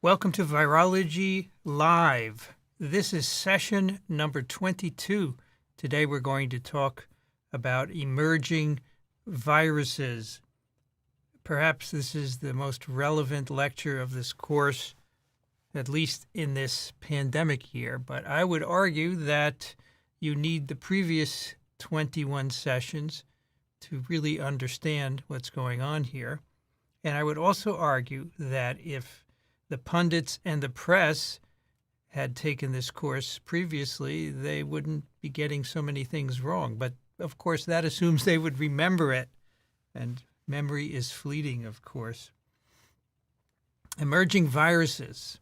Welcome to Virology Live. This is session number 22. Today we're going to talk about emerging viruses. Perhaps this is the most relevant lecture of this course, at least in this pandemic year, but I would argue that you need the previous 21 sessions to really understand what's going on here. And I would also argue that if the pundits and the press had taken this course previously, they wouldn't be getting so many things wrong. But of course, that assumes they would remember it. And memory is fleeting, of course. Emerging viruses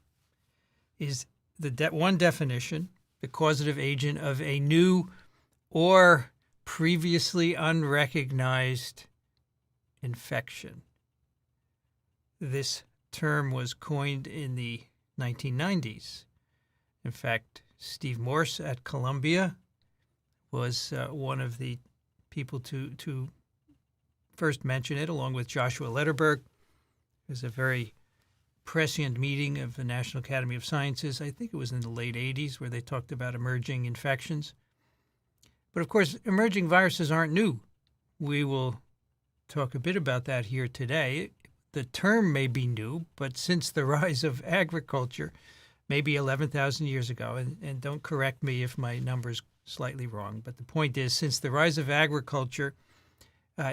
is the one definition, the causative agent of a new or previously unrecognized infection. This term was coined in the 1990s. In fact, Steve Morse at Columbia was one of the people to first mention it, along with Joshua Lederberg. It was a very prescient meeting of the National Academy of Sciences. I think it was in the late 80s where they talked about emerging infections. But of course, emerging viruses aren't new. We will talk a bit about that here today. The term may be new, but since the rise of agriculture, maybe 11,000 years ago, and don't correct me if my number's slightly wrong, but the point is, since the rise of agriculture,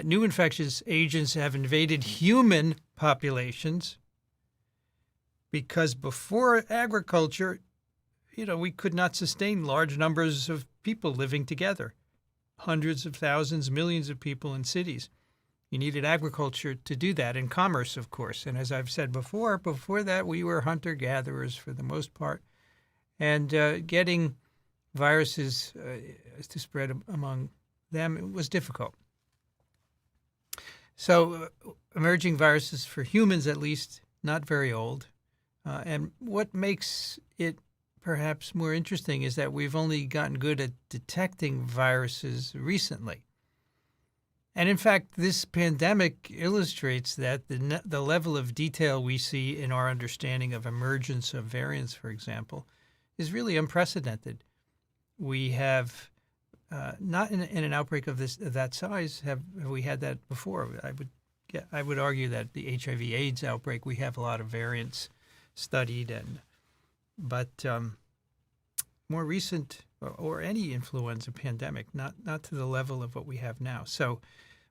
new infectious agents have invaded human populations because before agriculture, we could not sustain large numbers of people living together, hundreds of thousands, millions of people in cities. You needed agriculture to do that, and commerce, of course. And as I've said before that, we were hunter-gatherers for the most part. And getting viruses to spread among them was difficult. So emerging viruses, for humans at least, not very old. And what makes it perhaps more interesting is that we've only gotten good at detecting viruses recently. And in fact, this pandemic illustrates that the level of detail we see in our understanding of emergence of variants, for example, is really unprecedented. We have not in an outbreak of that size have we had that before. I would argue that the HIV/AIDS outbreak, we have a lot of variants studied, but more recent or any influenza pandemic, not to the level of what we have now. So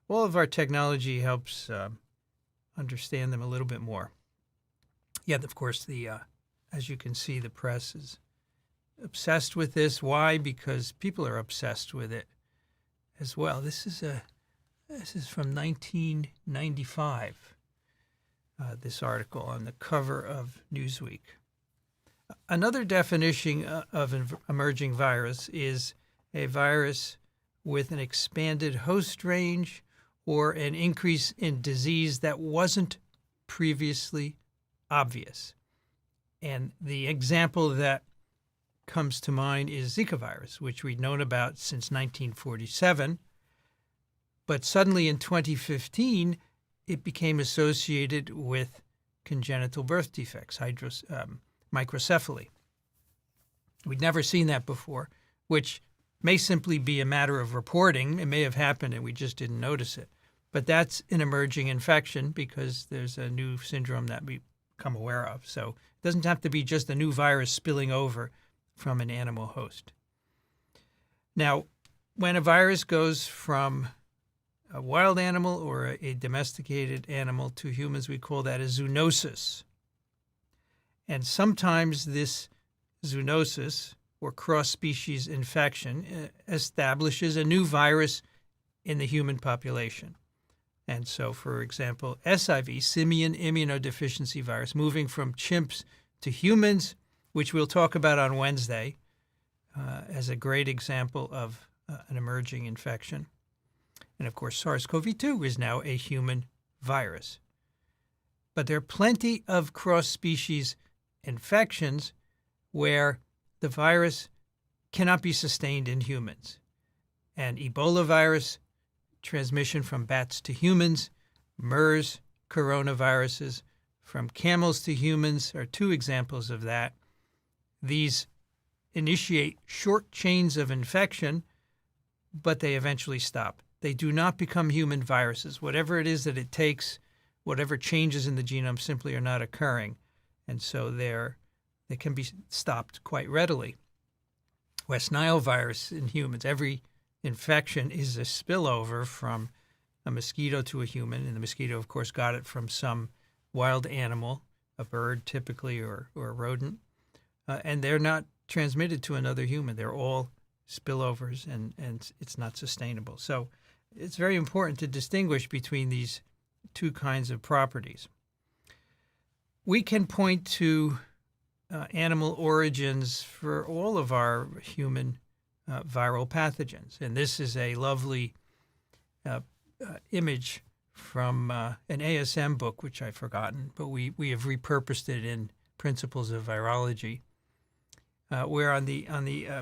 all of our technology helps understand them a little bit more. Yet, of course, as you can see, the press is obsessed with this. Why? Because people are obsessed with it as well. This is from 1995, this article on the cover of Newsweek. Another definition of an emerging virus is a virus with an expanded host range or an increase in disease that wasn't previously obvious. And the example that comes to mind is Zika virus, which we'd known about since 1947. But suddenly in 2015, it became associated with congenital birth defects, microcephaly. We'd never seen that before, which may simply be a matter of reporting. It may have happened and we just didn't notice it. But that's an emerging infection because there's a new syndrome that we become aware of. So it doesn't have to be just a new virus spilling over from an animal host. Now, when a virus goes from a wild animal or a domesticated animal to humans, we call that a zoonosis. And sometimes this zoonosis or cross-species infection establishes a new virus in the human population. And so, for example, SIV, simian immunodeficiency virus, moving from chimps to humans, which we'll talk about on Wednesday as a great example of an emerging infection. And of course, SARS-CoV-2 is now a human virus. But there are plenty of cross-species infections where the virus cannot be sustained in humans. And Ebolavirus, transmission from bats to humans, MERS coronaviruses from camels to humans are two examples of that. These initiate short chains of infection, but they eventually stop. They do not become human viruses. Whatever it is that it takes, whatever changes in the genome simply are not occurring. And so they can be stopped quite readily. West Nile virus in humans, every infection is a spillover from a mosquito to a human. And the mosquito, of course, got it from some wild animal, a bird typically, or a rodent. And they're not transmitted to another human. They're all spillovers, and it's not sustainable. So it's very important to distinguish between these two kinds of properties. We can point to animal origins for all of our human viral pathogens. And this is a lovely image from an ASM book, which I've forgotten, but we have repurposed it in Principles of Virology, where on the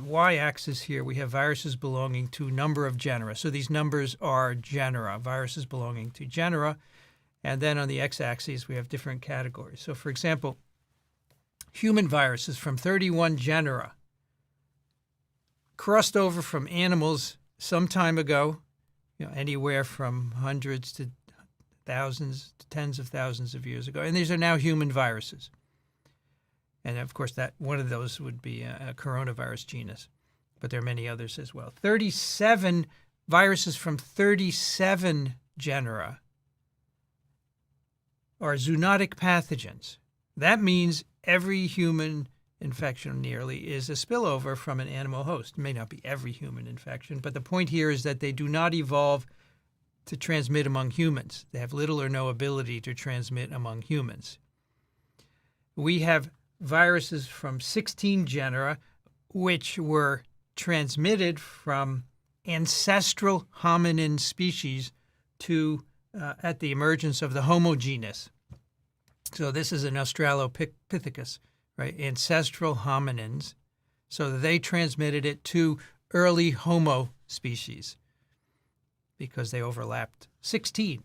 y-axis here we have viruses belonging to number of genera. So these numbers are genera, viruses belonging to genera. And then on the x-axis we have different categories. So for example, human viruses from 31 genera crossed over from animals some time ago, anywhere from hundreds to thousands to tens of thousands of years ago. And these are now human viruses. And of course, that one of those would be a coronavirus genus, but there are many others as well. 37 viruses from 37 genera are zoonotic pathogens. That means every human infection nearly is a spillover from an animal host. It may not be every human infection, but the point here is that they do not evolve to transmit among humans. They have little or no ability to transmit among humans. We have viruses from 16 genera, which were transmitted from ancestral hominin species to at the emergence of the Homo genus. So this is an Australopithecus, right? Ancestral hominins. So they transmitted it to early Homo species because they overlapped 16.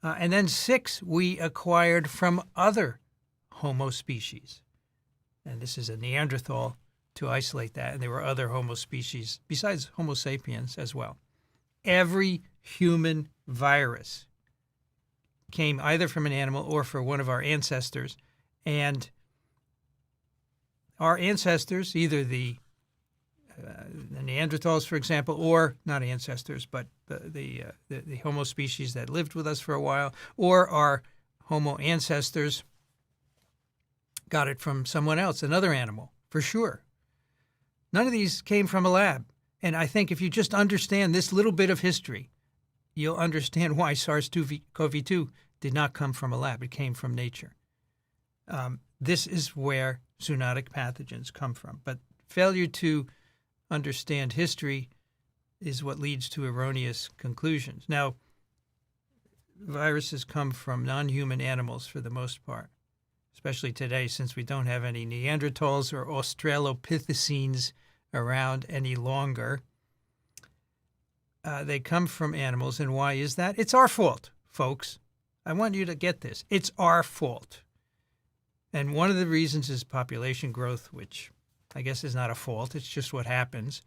And then 6 we acquired from other Homo species. And this is a Neanderthal to isolate that. And there were other Homo species besides Homo sapiens as well. Every human virus came either from an animal or from one of our ancestors. And our ancestors, either the Neanderthals, for example, or not ancestors, but the Homo species that lived with us for a while, or our Homo ancestors got it from someone else, another animal, for sure. None of these came from a lab. And I think if you just understand this little bit of history, you'll understand why SARS-CoV-2 did not come from a lab. It came from nature. This is where zoonotic pathogens come from. But failure to understand history is what leads to erroneous conclusions. Now, viruses come from non-human animals for the most part, especially today since we don't have any Neanderthals or Australopithecines around any longer. They come from animals, and why is that? It's our fault, folks. I want you to get this. It's our fault. And one of the reasons is population growth, which I guess is not a fault. It's just what happens.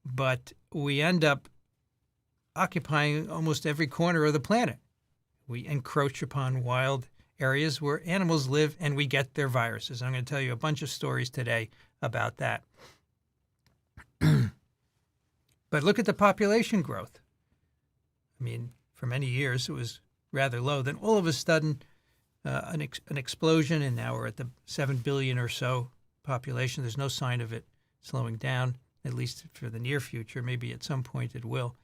But we end up occupying almost every corner of the planet. We encroach upon wild areas where animals live, and we get their viruses. I'm going to tell you a bunch of stories today about that. But look at the population growth. I mean, for many years it was rather low. Then all of a sudden, an explosion, and now we're at the 7 billion or so population. There's no sign of it slowing down, at least for the near future. Maybe at some point it will.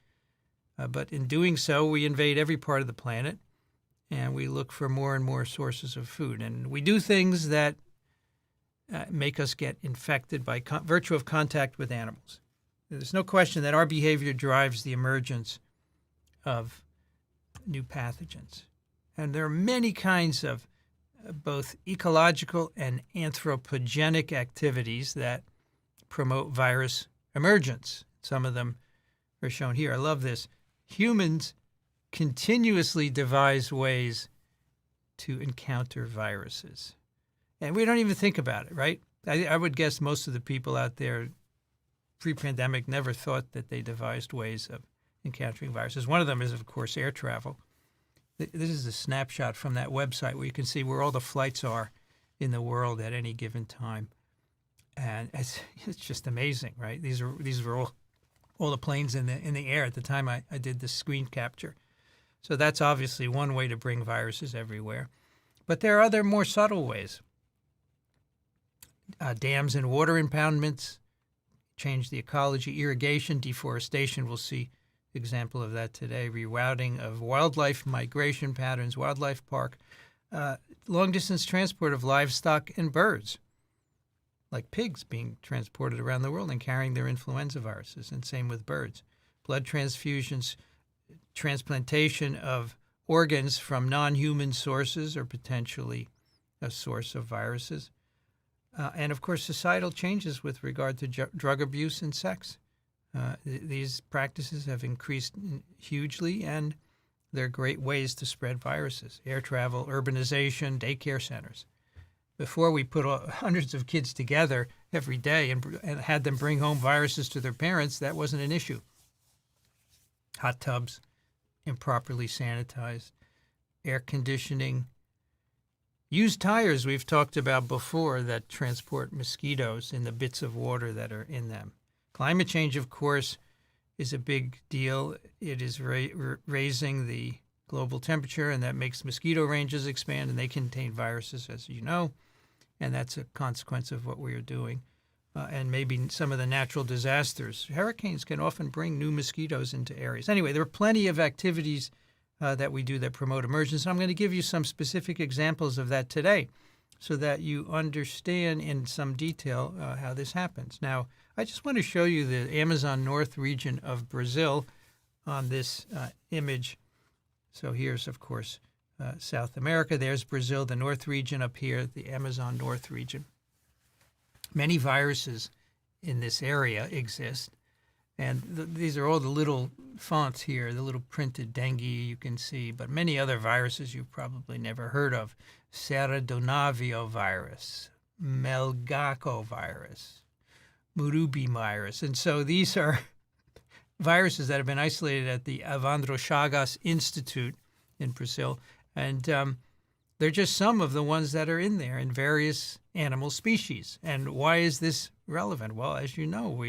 But in doing so, we invade every part of the planet, and we look for more and more sources of food. And we do things that make us get infected by virtue of contact with animals. There's no question that our behavior drives the emergence of new pathogens. And there are many kinds of both ecological and anthropogenic activities that promote virus emergence. Some of them are shown here. I love this. Humans continuously devise ways to encounter viruses. And we don't even think about it, right? I would guess most of the people out there pre-pandemic never thought that they devised ways of encountering viruses. One of them is, of course, air travel. This is a snapshot from that website where you can see where all the flights are in the world at any given time. And it's just amazing, right? These were all the planes in the air at the time I did the screen capture. So that's obviously one way to bring viruses everywhere. But there are other more subtle ways. Dams and water impoundments change the ecology. Irrigation, deforestation, we'll see example of that today. Rerouting of wildlife migration patterns, wildlife park. Long-distance transport of livestock and birds, like pigs being transported around the world and carrying their influenza viruses, and same with birds. Blood transfusions, transplantation of organs from non-human sources are potentially a source of viruses. And, of course, societal changes with regard to drug abuse and sex. These practices have increased hugely, and they're great ways to spread viruses. Air travel, urbanization, daycare centers. Before we put hundreds of kids together every day and had them bring home viruses to their parents, that wasn't an issue. Hot tubs, improperly sanitized, air conditioning. Used tires we've talked about before that transport mosquitoes in the bits of water that are in them. Climate change, of course, is a big deal. It is raising the global temperature, and that makes mosquito ranges expand, and they contain viruses, as you know, and that's a consequence of what we are doing. And maybe some of the natural disasters. Hurricanes can often bring new mosquitoes into areas. Anyway, there are plenty of activities that we do that promote emergence. I'm going to give you some specific examples of that today so that you understand in some detail how this happens. Now, I just want to show you the Amazon North region of Brazil on this image. So here's, of course, South America. There's Brazil, the North region up here, the Amazon North region. Many viruses in this area exist. And these are all the little fonts here, the little printed dengue you can see, but many other viruses you've probably never heard of. Virus, Melgaco virus, Murubi virus. And so these are viruses that have been isolated at the Evandro Chagas Institute in Brazil. And they're just some of the ones that are in there in various animal species. And why is this relevant? Well, as you know,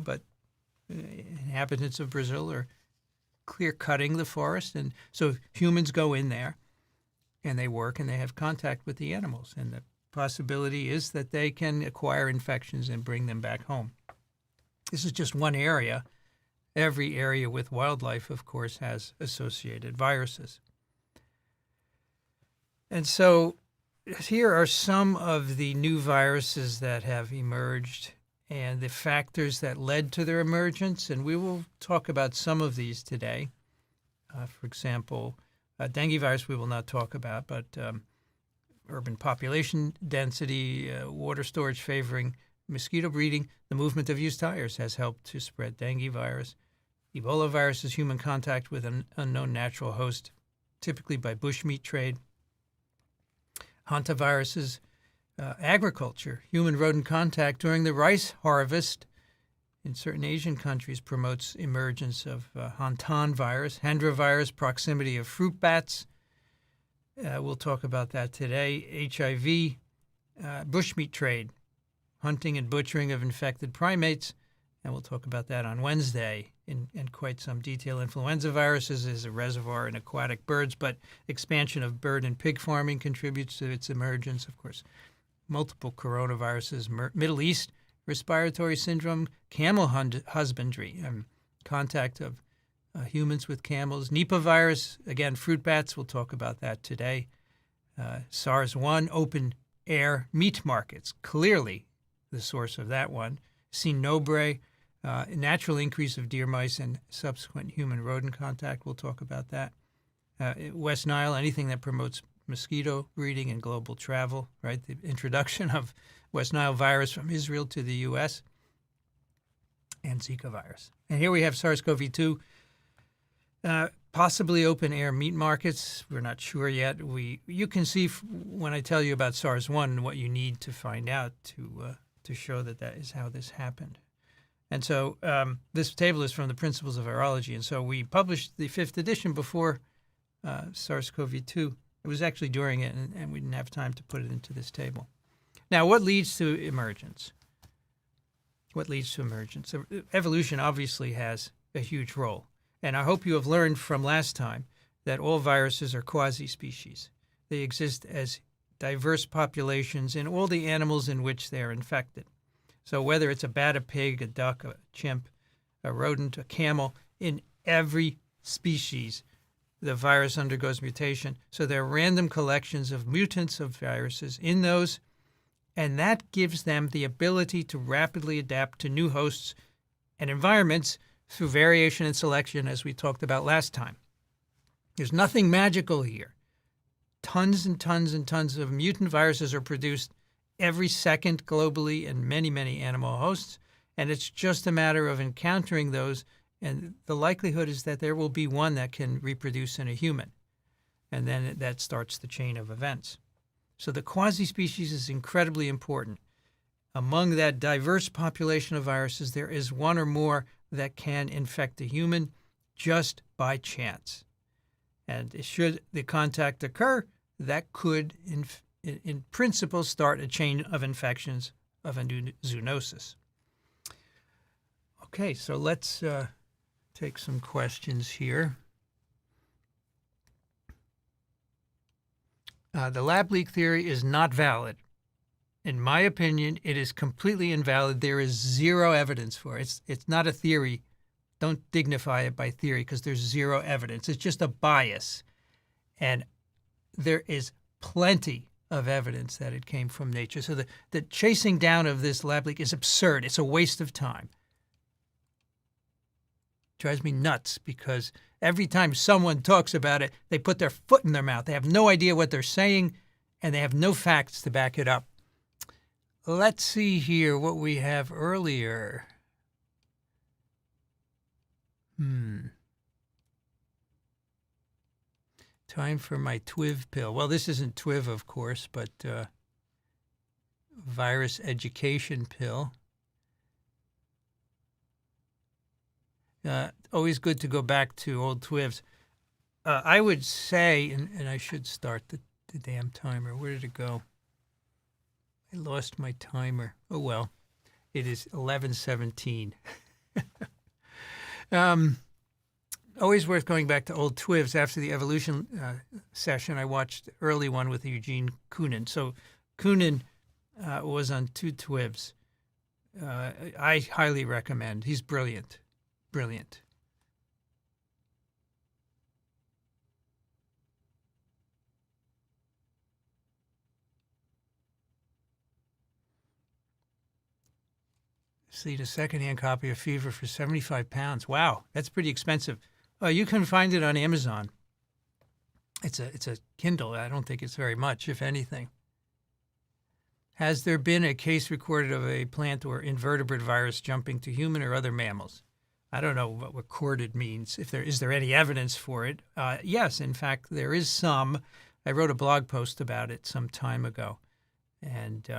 but inhabitants of Brazil are clear-cutting the forest. And so humans go in there, and they work, and they have contact with the animals. And the possibility is that they can acquire infections and bring them back home. This is just one area. Every area with wildlife, of course, has associated viruses. And so here are some of the new viruses that have emerged and the factors that led to their emergence. And we will talk about some of these today. For example, dengue virus we will not talk about, but urban population density, water storage favoring mosquito breeding, the movement of used tires has helped to spread dengue virus. Ebolavirus is human contact with an unknown natural host, typically by bushmeat trade. Hantavirus is agriculture. Human rodent contact during the rice harvest in certain Asian countries promotes emergence of Hantavirus. Hendra proximity of fruit bats. We'll talk about that today. HIV, bushmeat trade, hunting and butchering of infected primates. And we'll talk about that on Wednesday in quite some detail. Influenza viruses is a reservoir in aquatic birds, but expansion of bird and pig farming contributes to its emergence. Of course, multiple coronaviruses, Middle East respiratory syndrome, camel husbandry, contact of humans with camels. Nipah virus, again, fruit bats. We'll talk about that today. SARS-1, open air meat markets, clearly the source of that one. Cinobre, natural increase of deer mice and subsequent human-rodent contact. We'll talk about that. West Nile, anything that promotes mosquito breeding and global travel, right? The introduction of West Nile virus from Israel to the U.S. and Zika virus. And here we have SARS-CoV-2. Possibly open-air meat markets. We're not sure yet. You can see when I tell you about SARS-1 what you need to find out to show that is how this happened. And so this table is from the Principles of Virology. And so we published the 5th edition before SARS-CoV-2. It was actually during it, and we didn't have time to put it into this table. Now, what leads to emergence? What leads to emergence? Evolution obviously has a huge role. And I hope you have learned from last time that all viruses are quasispecies. They exist as diverse populations in all the animals in which they are infected. So whether it's a bat, a pig, a duck, a chimp, a rodent, a camel, in every species, the virus undergoes mutation. So there are random collections of mutants of viruses in those, and that gives them the ability to rapidly adapt to new hosts and environments through variation and selection, as we talked about last time. There's nothing magical here. Tons and tons and tons of mutant viruses are produced every second globally in many, many animal hosts, and it's just a matter of encountering those, and the likelihood is that there will be one that can reproduce in a human, and then that starts the chain of events. So the quasi-species is incredibly important. Among that diverse population of viruses, there is one or more that can infect a human just by chance. And should the contact occur, that could, in principle, start a chain of infections of a new zoonosis. Okay, so let's take some questions here. The lab leak theory is not valid. In my opinion, it is completely invalid. There is zero evidence for it. It's not a theory. Don't dignify it by theory because there's zero evidence. It's just a bias. And there is plenty of evidence that it came from nature. So the chasing down of this lab leak is absurd. It's a waste of time. It drives me nuts because every time someone talks about it, they put their foot in their mouth. They have no idea what they're saying, and they have no facts to back it up. Let's see here what we have earlier. Time for my TWIV pill. Well, this isn't TWIV, of course, but virus education pill. Always good to go back to old TWIVs. I would say, and I should start the damn timer. Where did it go? I lost my timer. Oh, well. It is 11:17. Always worth going back to old TWIVs. After the evolution session, I watched the early one with Eugene Koonin. So Koonin was on 2 TWIVs. I highly recommend. He's brilliant. Brilliant. See, the secondhand copy of Fever for 75 pounds. Wow, that's pretty expensive. You can find it on Amazon. It's a Kindle. I don't think it's very much, if anything. Has there been a case recorded of a plant or invertebrate virus jumping to human or other mammals? I don't know what recorded means. Is there any evidence for it? Yes, in fact, there is some. I wrote a blog post about it some time ago, and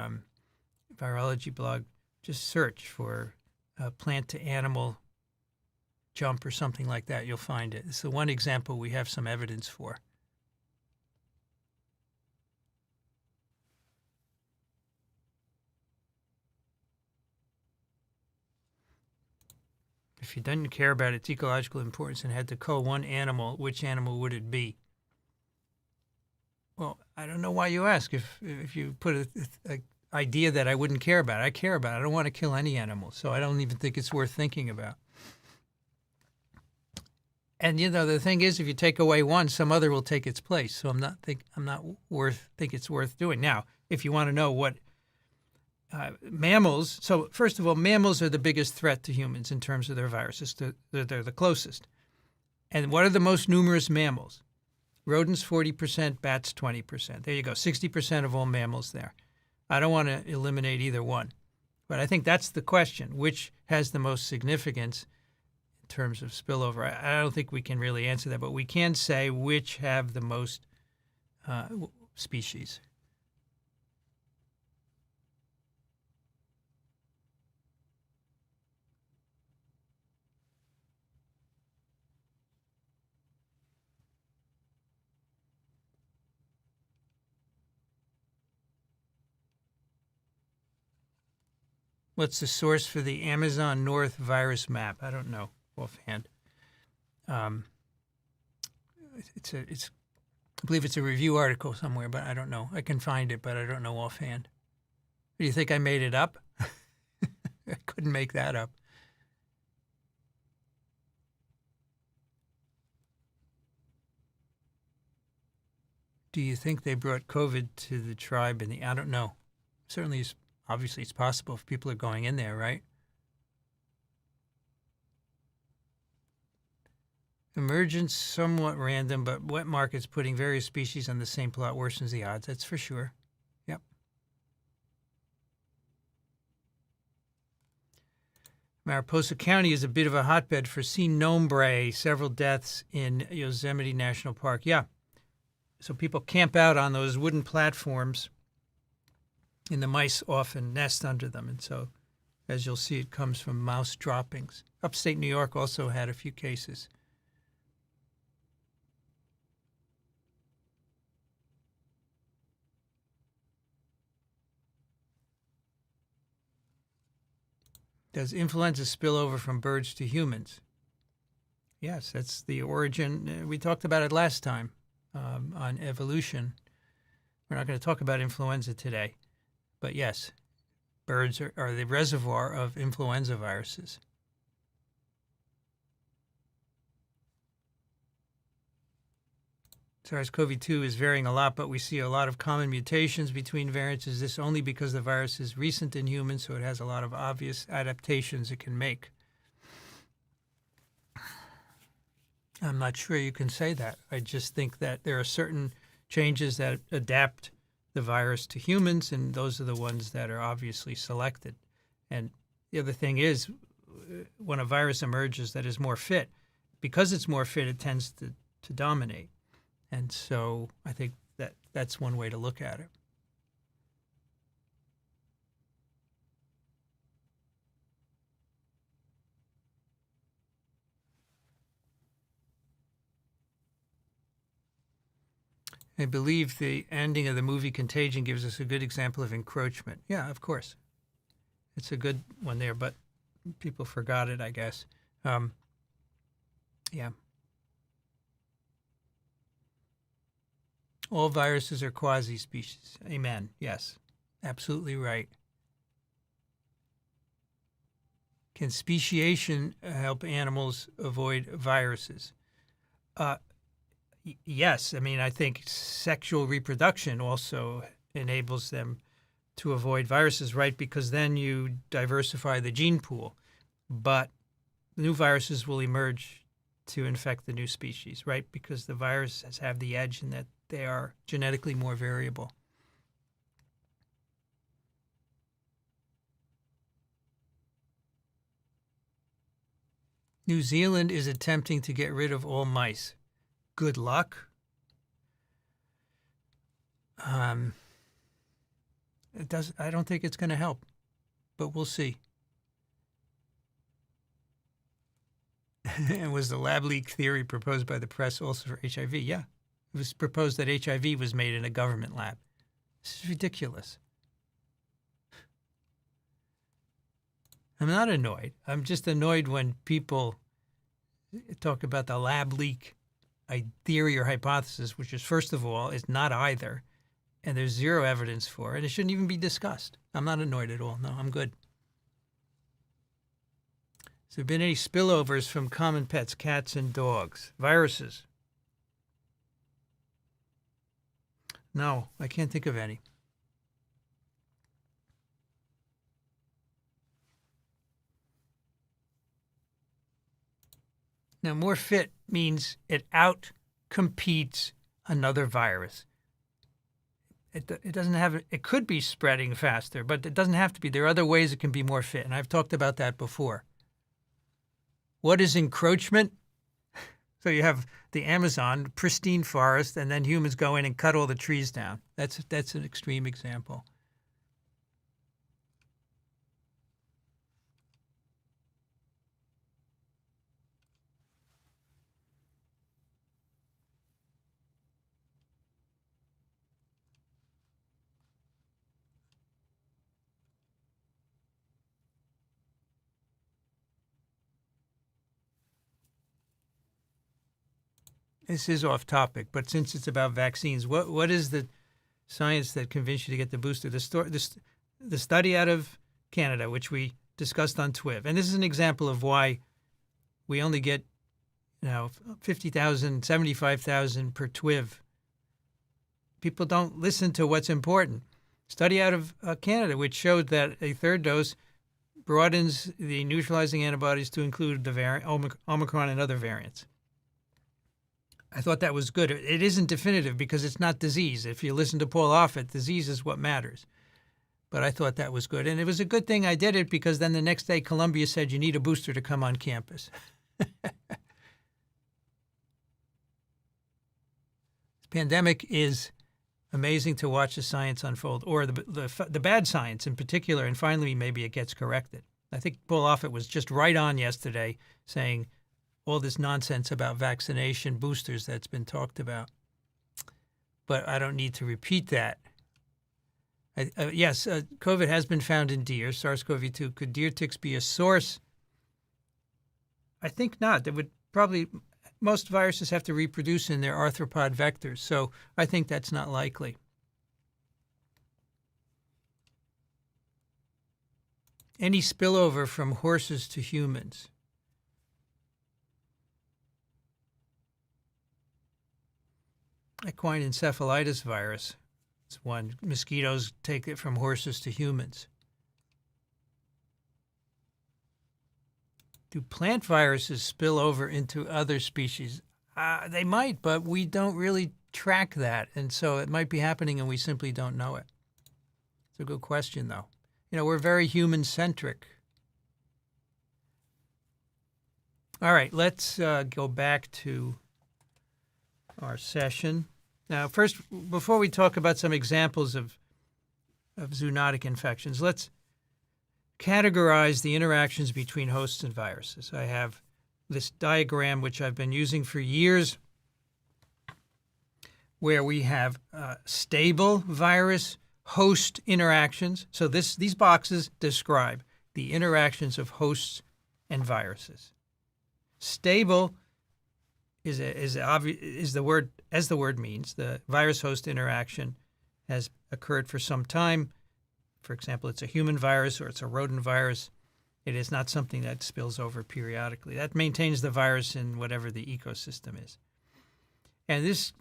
Virology blog. Just search for plant to animal jump or something like that. You'll find it. It's the one example we have some evidence for. If you didn't care about its ecological importance and had to cull one animal, which animal would it be? Well, I don't know why you ask. If you put a idea that I wouldn't care about. I care about it. I don't want to kill any animal, so I don't even think it's worth thinking about. And the thing is, if you take away one, some other will take its place. So think it's worth doing. Now, if you want to know what mammals, so first of all, mammals are the biggest threat to humans in terms of their viruses. They're the closest. And what are the most numerous mammals? Rodents 40%, bats 20%. There you go, 60% of all mammals there. I don't want to eliminate either one. But I think that's the question. Which has the most significance in in terms of spillover. I don't think we can really answer that, but we can say which have the most species. What's the source for the Amazon North virus map? I don't know offhand. I believe it's a review article somewhere, but I don't know. I can find it, but I don't know offhand. Do you think I made it up? I couldn't make that up. Do you think they brought COVID to the tribe? I don't know. Certainly, obviously, it's possible if people are going in there, right? Emergence, somewhat random, but wet markets putting various species on the same plot worsens the odds. That's for sure. Yep. Mariposa County is a bit of a hotbed for C. nombre, several deaths in Yosemite National Park. Yeah. So people camp out on those wooden platforms, and the mice often nest under them. And so, as you'll see, it comes from mouse droppings. Upstate New York also had a few cases. Does influenza spill over from birds to humans? Yes, that's the origin. We talked about it last time on evolution. We're not going to talk about influenza today. But yes, birds are the reservoir of influenza viruses. SARS-CoV-2 is varying a lot, but we see a lot of common mutations between variants. Is this only because the virus is recent in humans, so it has a lot of obvious adaptations it can make? I'm not sure you can say that. I just think that there are certain changes that adapt the virus to humans, and those are the ones that are obviously selected. And the other thing is, when a virus emerges that is more fit, because it's more fit, it tends to dominate. And so I think that's one way to look at it. I believe the ending of the movie Contagion gives us a good example of encroachment. Yeah, of course. It's a good one there, but people forgot it, I guess. Yeah. All viruses are quasispecies. Amen. Yes, absolutely right. Can speciation help animals avoid viruses? Yes. I mean, I think sexual reproduction also enables them to avoid viruses, right? Because then you diversify the gene pool. But the new viruses will emerge to infect the new species, right? Because the viruses have the edge in that they are genetically more variable. New Zealand is attempting to get rid of all mice. Good luck. I don't think it's going to help, but we'll see. And was the lab leak theory proposed by the press also for HIV? Yeah. It was proposed that HIV was made in a government lab. This is ridiculous. I'm not annoyed. I'm just annoyed when people talk about the lab leak theory or hypothesis, which is, first of all, is not either, and there's zero evidence for it. It shouldn't even be discussed. I'm not annoyed at all. No, I'm good. Has there been any spillovers from common pets, cats and dogs? Viruses? No, I can't think of any. Now, more fit means it out-competes another virus. It doesn't have, it could be spreading faster, but it doesn't have to be. There are other ways it can be more fit, and I've talked about that before. What is encroachment? So you have the Amazon, pristine forest, and then humans go in and cut all the trees down. That's an extreme example. This is off topic, but since it's about vaccines, what is the science that convinced you to get the booster? The study out of Canada, which we discussed on TWIV, and this is an example of why we only get 50,000, 75,000 per TWIV. People don't listen to what's important. Study out of Canada, which showed that a third dose broadens the neutralizing antibodies to include the variant Omicron and other variants. I thought that was good. It isn't definitive because it's not disease. If you listen to Paul Offit, disease is what matters. But I thought that was good. And it was a good thing I did it because then the next day Columbia said you need a booster to come on campus. This pandemic is amazing to watch the science unfold, or the bad science in particular, and finally maybe it gets corrected. I think Paul Offit was just right on yesterday saying all this nonsense about vaccination boosters that's been talked about. But I don't need to repeat that. Yes, COVID has been found in deer, SARS-CoV-2. Could deer ticks be a source? I think not. There would probably, most viruses have to reproduce in their arthropod vectors, so I think that's not likely. Any spillover from horses to humans? Equine encephalitis virus. It's one. Mosquitoes take it from horses to humans. Do plant viruses spill over into other species? They might, but we don't really track that. And so it might be happening and we simply don't know it. It's a good question, though. We're very human-centric. All right, let's go back to our session. Now, first, before we talk about some examples of zoonotic infections, let's categorize the interactions between hosts and viruses. I have this diagram, which I've been using for years, where we have stable virus-host interactions. So these boxes describe the interactions of hosts and viruses. Stable is the word, as the word means. The virus-host interaction has occurred for some time. For example, it's a human virus or it's a rodent virus. It is not something that spills over periodically. That maintains the virus in whatever the ecosystem is. And this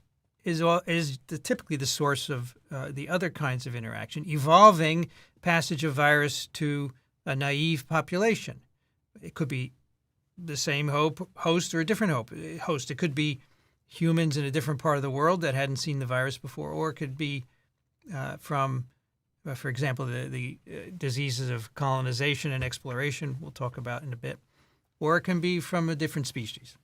is typically the source of the other kinds of interaction, evolving passage of virus to a naive population. It could be the same host or a different host. It could be humans in a different part of the world that hadn't seen the virus before, or it could be from, for example, the diseases of colonization and exploration we'll talk about in a bit, or it can be from a different species.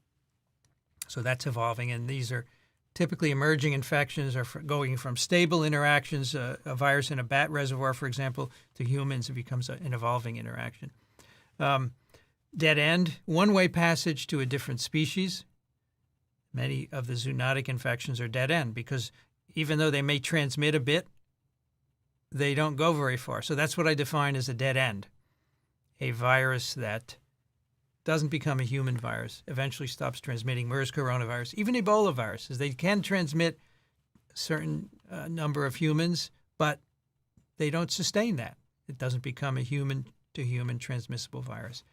So that's evolving, and these are typically emerging infections are going from stable interactions, a virus in a bat reservoir, for example, to humans. It becomes an evolving interaction. Dead end, one-way passage to a different species. Many of the zoonotic infections are dead end because even though they may transmit a bit, they don't go very far. So that's what I define as a dead end. A virus that doesn't become a human virus, eventually stops transmitting MERS coronavirus, even Ebola viruses. They can transmit a certain number of humans, but they don't sustain that. It doesn't become a human-to-human transmissible virus.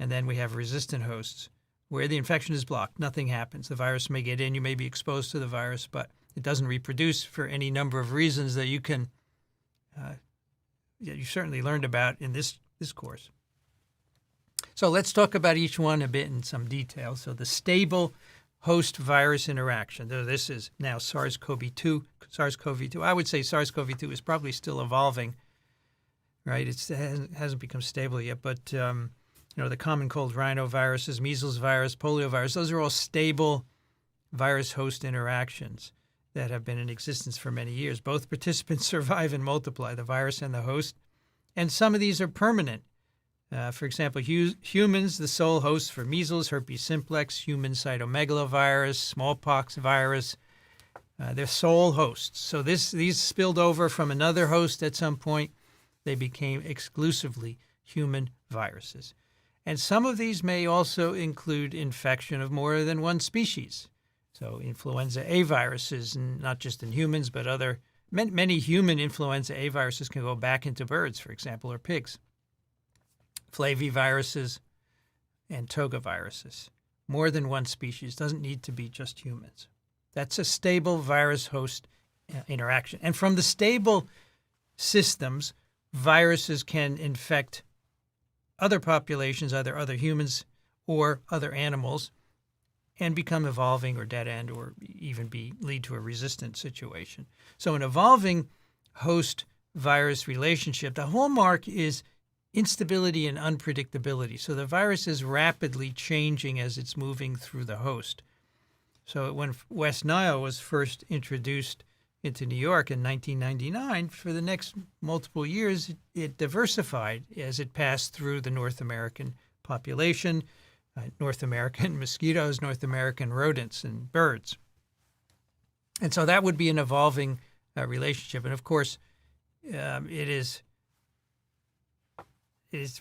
And then we have resistant hosts where the infection is blocked. Nothing happens. The virus may get in. You may be exposed to the virus, but it doesn't reproduce for any number of reasons that you can you certainly learned about in this course. So let's talk about each one a bit in some detail. So the stable host-virus interaction. This is now SARS-CoV-2. I would say SARS-CoV-2 is probably still evolving, right? It hasn't become stable yet, but the common cold rhinoviruses, measles virus, poliovirus, those are all stable virus-host interactions that have been in existence for many years. Both participants survive and multiply, the virus and the host, and some of these are permanent. For example, humans, the sole host for measles, herpes simplex, human cytomegalovirus, smallpox virus, they're sole hosts. So these spilled over from another host at some point. They became exclusively human viruses. And some of these may also include infection of more than one species. So influenza A viruses, not just in humans, but many human influenza A viruses can go back into birds, for example, or pigs. Flaviviruses and togaviruses. More than one species, doesn't need to be just humans. That's a stable virus-host interaction. And from the stable systems, viruses can infect other populations, either other humans or other animals, and become evolving or dead end or even lead to a resistant situation. So an evolving host-virus relationship, the hallmark is instability and unpredictability. So the virus is rapidly changing as it's moving through the host. So when West Nile was first introduced into New York in 1999, for the next multiple years, it diversified as it passed through the North American population, North American mosquitoes, North American rodents, and birds. And so that would be an evolving relationship. And of course, it's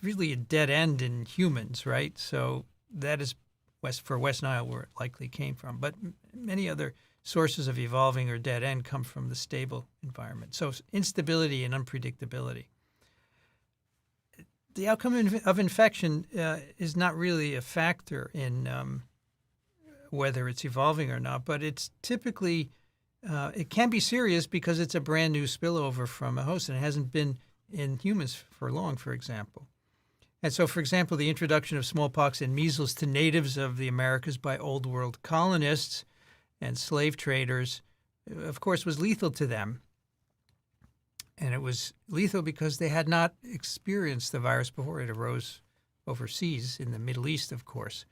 really a dead end in humans, right? So that is for West Nile where it likely came from. But many other sources of evolving or dead end come from the stable environment. So instability and unpredictability. The outcome of infection is not really a factor in whether it's evolving or not, but it's typically, it can be serious because it's a brand new spillover from a host and it hasn't been in humans for long, for example. And so, for example, the introduction of smallpox and measles to natives of the Americas by Old World colonists and slave traders, of course, was lethal to them. And it was lethal because they had not experienced the virus before. It arose overseas in the Middle East, of course.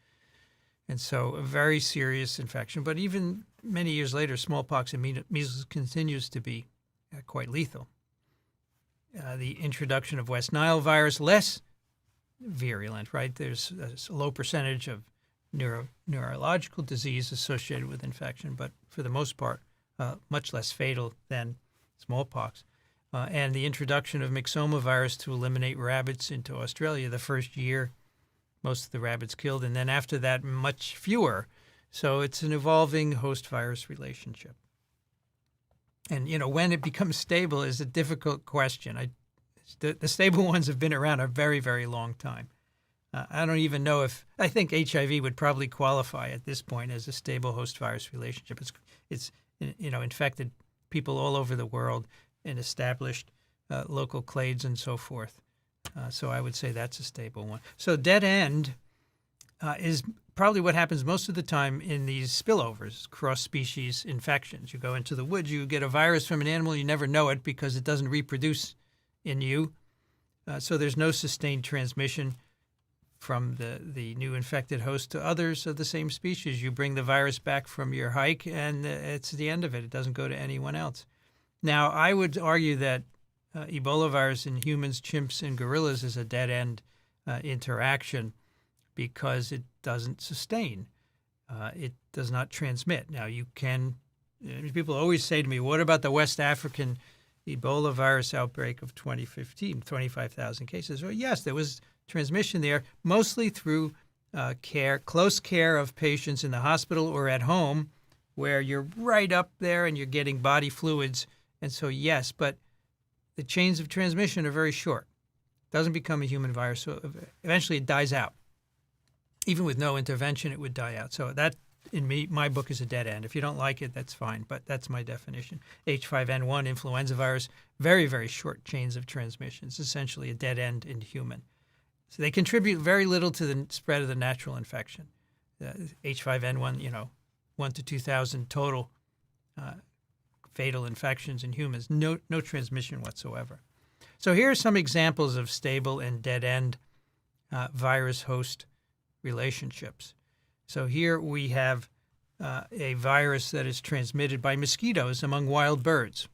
And so a very serious infection. But even many years later, smallpox and measles continues to be quite lethal. The introduction of West Nile virus, less virulent, right? There's a low percentage of neurological disease associated with infection, but for the most part, much less fatal than smallpox. And the introduction of myxoma virus to eliminate rabbits into Australia the first year, most of the rabbits killed, and then after that, much fewer. So it's an evolving host-virus relationship. And, when it becomes stable is a difficult question. The stable ones have been around a very, very long time. I don't even know I think HIV would probably qualify at this point as a stable host-virus relationship. It's infected people all over the world and established local clades and so forth. So I would say that's a stable one. So dead end is probably what happens most of the time in these spillovers, cross-species infections. You go into the woods, you get a virus from an animal, you never know it because it doesn't reproduce in you. So there's no sustained transmission from the new infected host to others of the same species. You bring the virus back from your hike, and it's the end of it. It doesn't go to anyone else. Now, I would argue that Ebolavirus in humans, chimps, and gorillas is a dead-end interaction because it doesn't sustain. It does not transmit. Now, people always say to me, what about the West African Ebola virus outbreak of 2015, 25,000 cases? Well, yes, there was transmission there, mostly through close care of patients in the hospital or at home, where you're right up there and you're getting body fluids. And so, yes, but the chains of transmission are very short. It doesn't become a human virus, so eventually it dies out. Even with no intervention, it would die out. So that, in my book, is a dead end. If you don't like it, that's fine, but that's my definition. H5N1 influenza virus, very, very short chains of transmission. It's essentially a dead end in human. So they contribute very little to the spread of the natural infection. H5N1, 1 to 2,000 total fatal infections in humans, no transmission whatsoever. So here are some examples of stable and dead end virus-host relationships. So here we have a virus that is transmitted by mosquitoes among wild birds.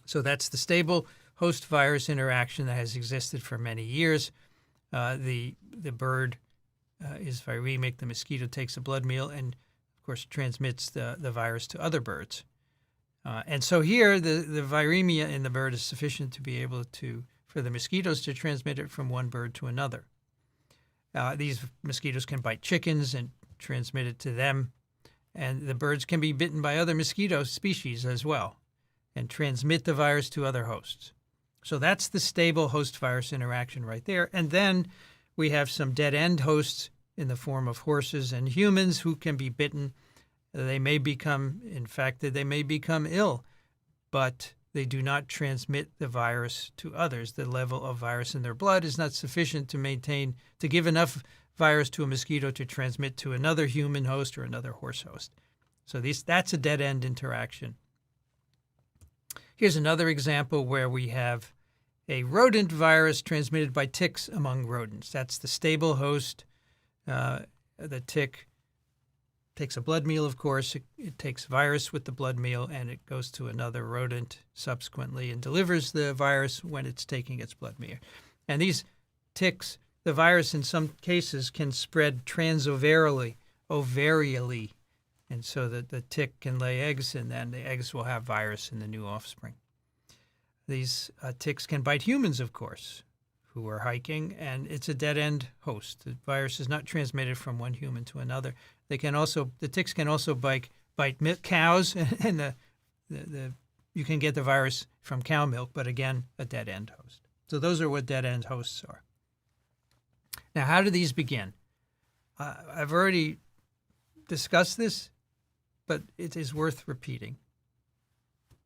So that's the stable host-virus interaction that has existed for many years. The bird is viremic. The mosquito takes a blood meal and, of course, transmits the virus to other birds. And so here, the viremia in the bird is sufficient to be able for the mosquitoes to transmit it from one bird to another. These mosquitoes can bite chickens and transmit it to them, and the birds can be bitten by other mosquito species as well and transmit the virus to other hosts. So that's the stable host-virus interaction right there. And then we have some dead-end hosts in the form of horses and humans who can be bitten. They may become infected, they may become ill, but they do not transmit the virus to others. The level of virus in their blood is not sufficient to give enough virus to a mosquito to transmit to another human host or another horse host. So that's a dead-end interaction. Here's another example where we have a rodent virus transmitted by ticks among rodents. That's the stable host. The tick takes a blood meal, of course. It takes virus with the blood meal, and it goes to another rodent subsequently and delivers the virus when it's taking its blood meal. And these ticks, the virus in some cases can spread ovarially, and so that the tick can lay eggs, and then the eggs will have virus in the new offspring. These ticks can bite humans, of course, who are hiking, and it's a dead-end host. The virus is not transmitted from one human to another. The ticks can also bite cows, and you can get the virus from cow milk, but again, a dead-end host. So those are what dead-end hosts are. Now, how do these begin? I've already discussed this, but it is worth repeating.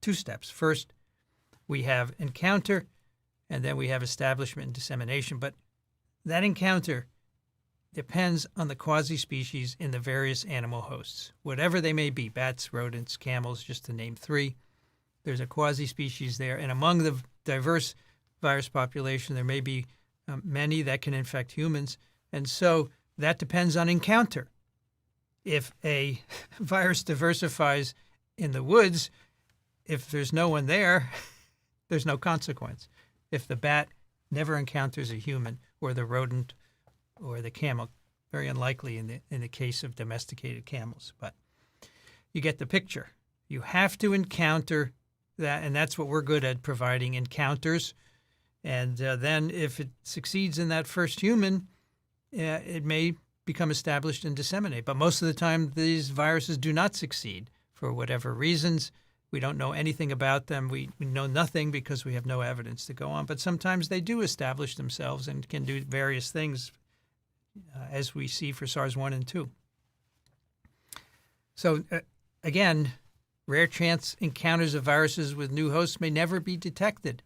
2 steps. First, we have encounter, and then we have establishment and dissemination. But that encounter depends on the quasispecies in the various animal hosts, whatever they may be, bats, rodents, camels, just to name 3. There's a quasispecies there. And among the diverse virus population, there may be many that can infect humans. And so that depends on encounter. If a virus diversifies in the woods, if there's no one there, there's no consequence. If the bat never encounters a human, or the rodent or the camel, very unlikely in the case of domesticated camels, but you get the picture. You have to encounter that, and that's what we're good at, providing encounters. And then if it succeeds in that first human, it may become established and disseminate. But most of the time, these viruses do not succeed for whatever reasons. We don't know anything about them. We know nothing because we have no evidence to go on. But sometimes they do establish themselves and can do various things, as we see for SARS-1 and 2. So again, rare chance encounters of viruses with new hosts may never be detected.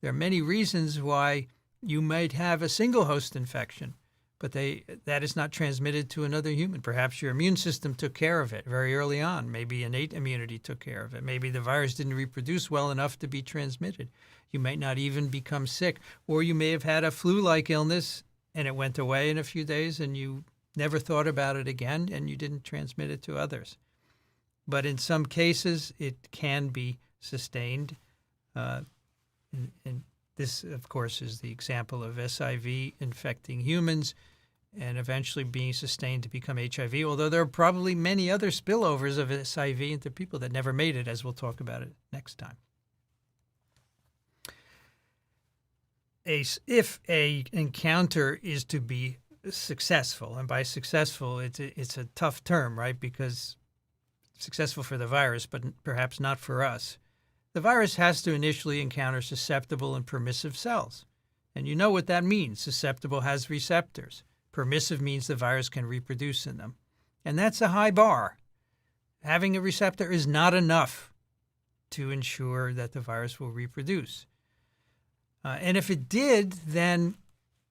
There are many reasons why you might have a single host infection, but that is not transmitted to another human. Perhaps your immune system took care of it very early on. Maybe innate immunity took care of it. Maybe the virus didn't reproduce well enough to be transmitted. You might not even become sick, or you may have had a flu-like illness and it went away in a few days and you never thought about it again and you didn't transmit it to others. But in some cases, it can be sustained. And this, of course, is the example of SIV infecting humans and eventually being sustained to become HIV, although there are probably many other spillovers of SIV into people that never made it, as we'll talk about it next time. If a encounter is to be successful, and by successful, it's a tough term, right? Because successful for the virus, but perhaps not for us. The virus has to initially encounter susceptible and permissive cells. And you know what that means. Susceptible has receptors. Permissive means the virus can reproduce in them. And that's a high bar. Having a receptor is not enough to ensure that the virus will reproduce. And if it did, then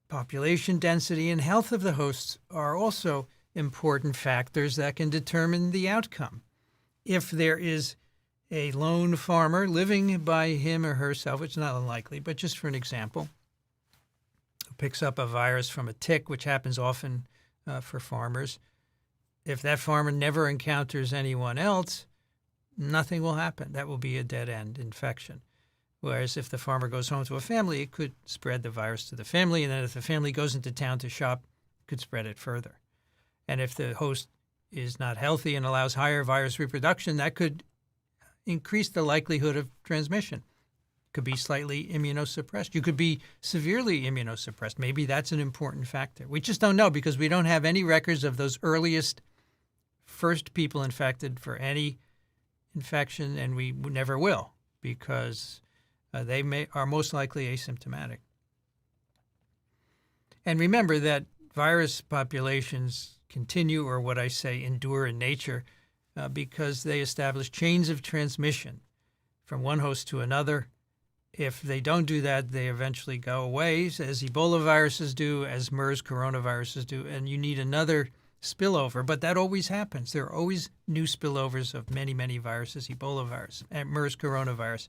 population density and health of the hosts are also important factors that can determine the outcome. If there is a lone farmer living by him or herself, which is not unlikely, but just for an example, who picks up a virus from a tick, which happens often for farmers. If that farmer never encounters anyone else, nothing will happen. That will be a dead-end infection. Whereas if the farmer goes home to a family, it could spread the virus to the family, and then if the family goes into town to shop, it could spread it further. And if the host is not healthy and allows higher virus reproduction, that could increase the likelihood of transmission. Could be slightly immunosuppressed. You could be severely immunosuppressed. Maybe that's an important factor. We just don't know because we don't have any records of those earliest first people infected for any infection, and we never will because they are most likely asymptomatic. And remember that virus populations continue, or what I say, endure in nature because they establish chains of transmission from one host to another. If they don't do that, they eventually go away, as Ebolaviruses do, as MERS coronaviruses do, and you need another spillover. But that always happens. There are always new spillovers of many, many viruses, Ebolavirus, MERS coronavirus,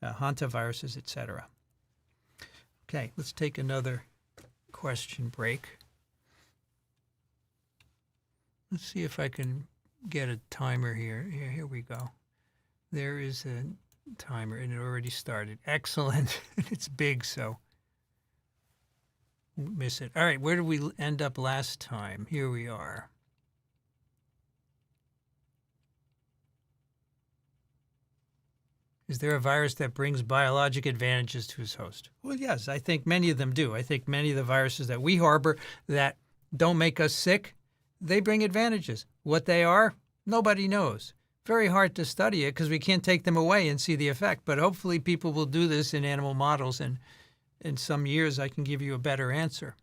Hantaviruses, etc. Okay, let's take another question break. Let's see if I can get a timer here. Here we go. There is a timer, and it already started. Excellent. It's big, so won't miss it. All right, where did we end up last time? Here we are. Is there a virus that brings biologic advantages to its host? Well, yes, I think many of them do. I think many of the viruses that we harbor that don't make us sick, they bring advantages. What they are, nobody knows. Very hard to study it because we can't take them away and see the effect. But hopefully people will do this in animal models, and in some years I can give you a better answer.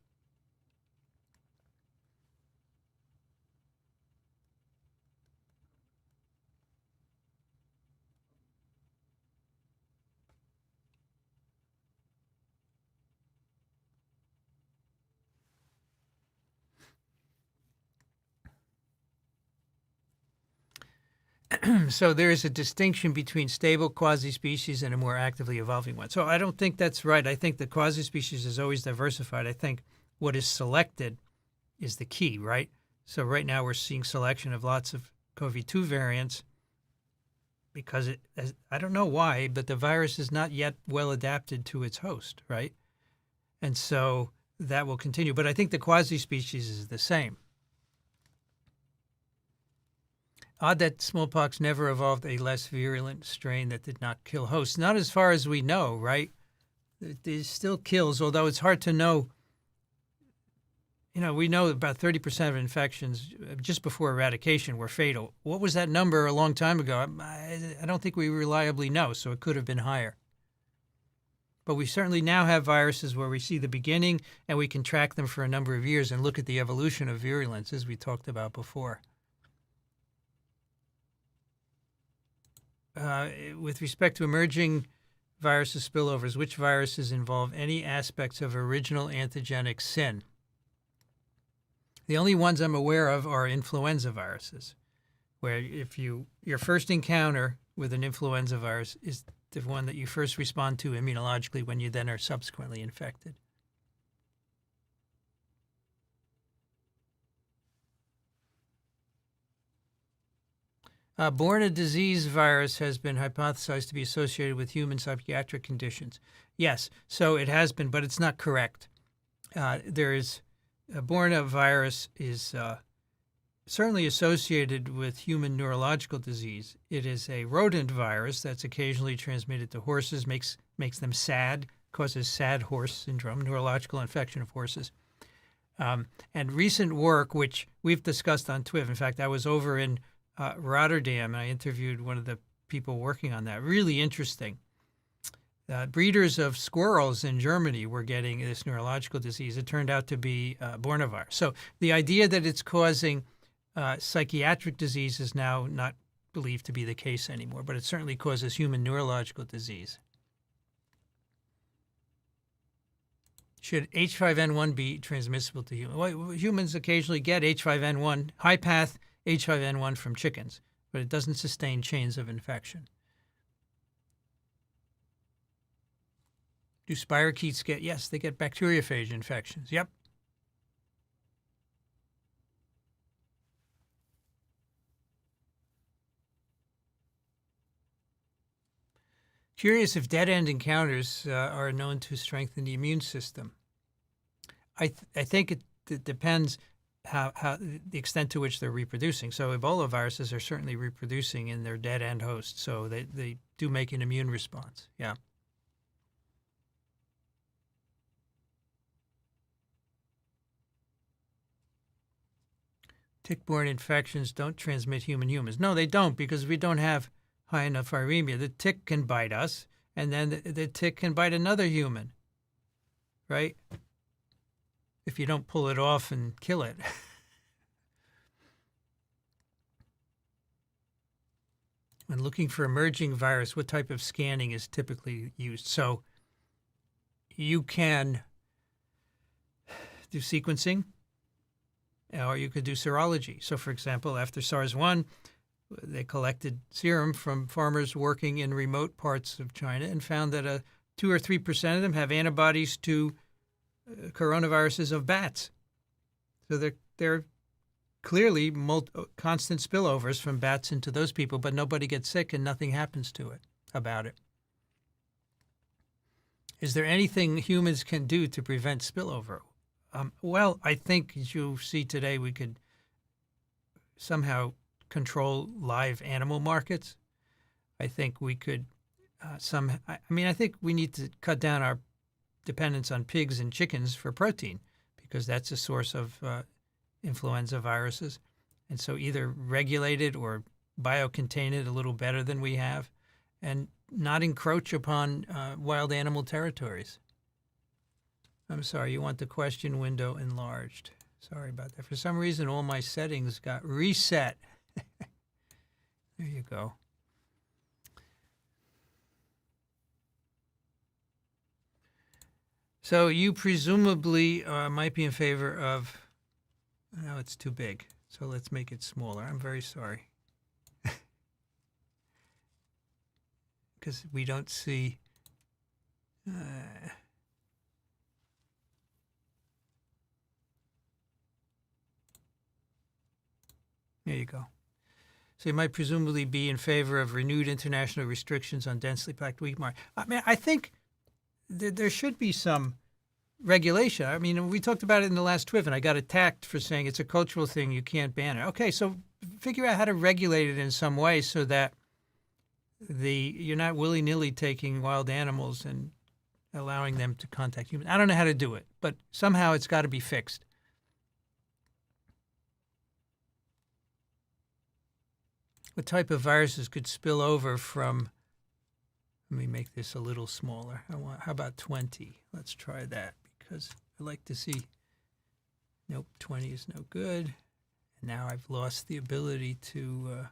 So there is a distinction between stable quasispecies and a more actively evolving one. So I don't think that's right. I think the quasispecies is always diversified. I think what is selected is the key, right? So right now we're seeing selection of lots of CoV-2 variants because I don't know why, but the virus is not yet well adapted to its host, right? And so that will continue. But I think the quasispecies is the same. Odd that smallpox never evolved a less virulent strain that did not kill hosts. Not as far as we know, right? It still kills, although it's hard to know. You know, we know about 30% of infections just before eradication were fatal. What was that number a long time ago? I don't think we reliably know, so it could have been higher. But we certainly now have viruses where we see the beginning and we can track them for a number of years and look at the evolution of virulence, as we talked about before. With respect to emerging viruses spillovers, which viruses involve any aspects of original antigenic sin? The only ones I'm aware of are influenza viruses, where if your first encounter with an influenza virus is the one that you first respond to immunologically when you then are subsequently infected. Born a disease virus has been hypothesized to be associated with human psychiatric conditions. Yes, so it has been, but it's not correct. Born a virus is certainly associated with human neurological disease. It is a rodent virus that's occasionally transmitted to horses, makes them sad, causes sad horse syndrome, neurological infection of horses. And recent work, which we've discussed on TWIV, in fact, I was over in Rotterdam, and I interviewed one of the people working on that. Really interesting. Breeders of squirrels in Germany were getting this neurological disease. It turned out to be Bornavirus. So the idea that it's causing psychiatric disease is now not believed to be the case anymore, but it certainly causes human neurological disease. Should H5N1 be transmissible to humans? Well, humans occasionally get H5N1, high-path H5N1 from chickens, but it doesn't sustain chains of infection. Do spirochetes get, yes, they get bacteriophage infections. Yep. Curious if dead-end encounters are known to strengthen the immune system. I think it depends how the extent to which they're reproducing. So Ebolaviruses are certainly reproducing in their dead-end hosts, so they do make an immune response. Yeah. Tick-borne infections don't transmit humans. No, they don't, because we don't have high enough viremia. The tick can bite us, and then the tick can bite another human, right? If you don't pull it off and kill it. When looking for emerging virus, what type of scanning is typically used? So you can do sequencing, or you could do serology. So, for example, after SARS-1, they collected serum from farmers working in remote parts of China and found that 2 or 3% of them have antibodies to coronaviruses of bats. So they're clearly constant spillovers from bats into those people, but nobody gets sick and nothing happens to it about it. Is there anything humans can do to prevent spillover? Well, I think, as you see today, we could somehow control live animal markets. I think we could I think we need to cut down our dependence on pigs and chickens for protein, because that's a source of influenza viruses. And so either regulate it or biocontain it a little better than we have, and not encroach upon wild animal territories. I'm sorry, you want the question window enlarged. Sorry about that. For some reason, all my settings got reset. There you go. So you presumably might be in favor of, no, it's too big. So let's make it smaller. I'm very sorry. Because we don't see, there you go. So you might presumably be in favor of renewed international restrictions on densely packed wheat market. I mean, I think there should be some regulation. I mean, we talked about it in the last TWIV, and I got attacked for saying it's a cultural thing, you can't ban it. Okay, so figure out how to regulate it in some way so that you're not willy-nilly taking wild animals and allowing them to contact humans. I don't know how to do it, but somehow it's got to be fixed. What type of viruses could spill over from, let me make this a little smaller. How about 20? Let's try that, because I like to see, nope, 20 is no good. And now I've lost the ability to,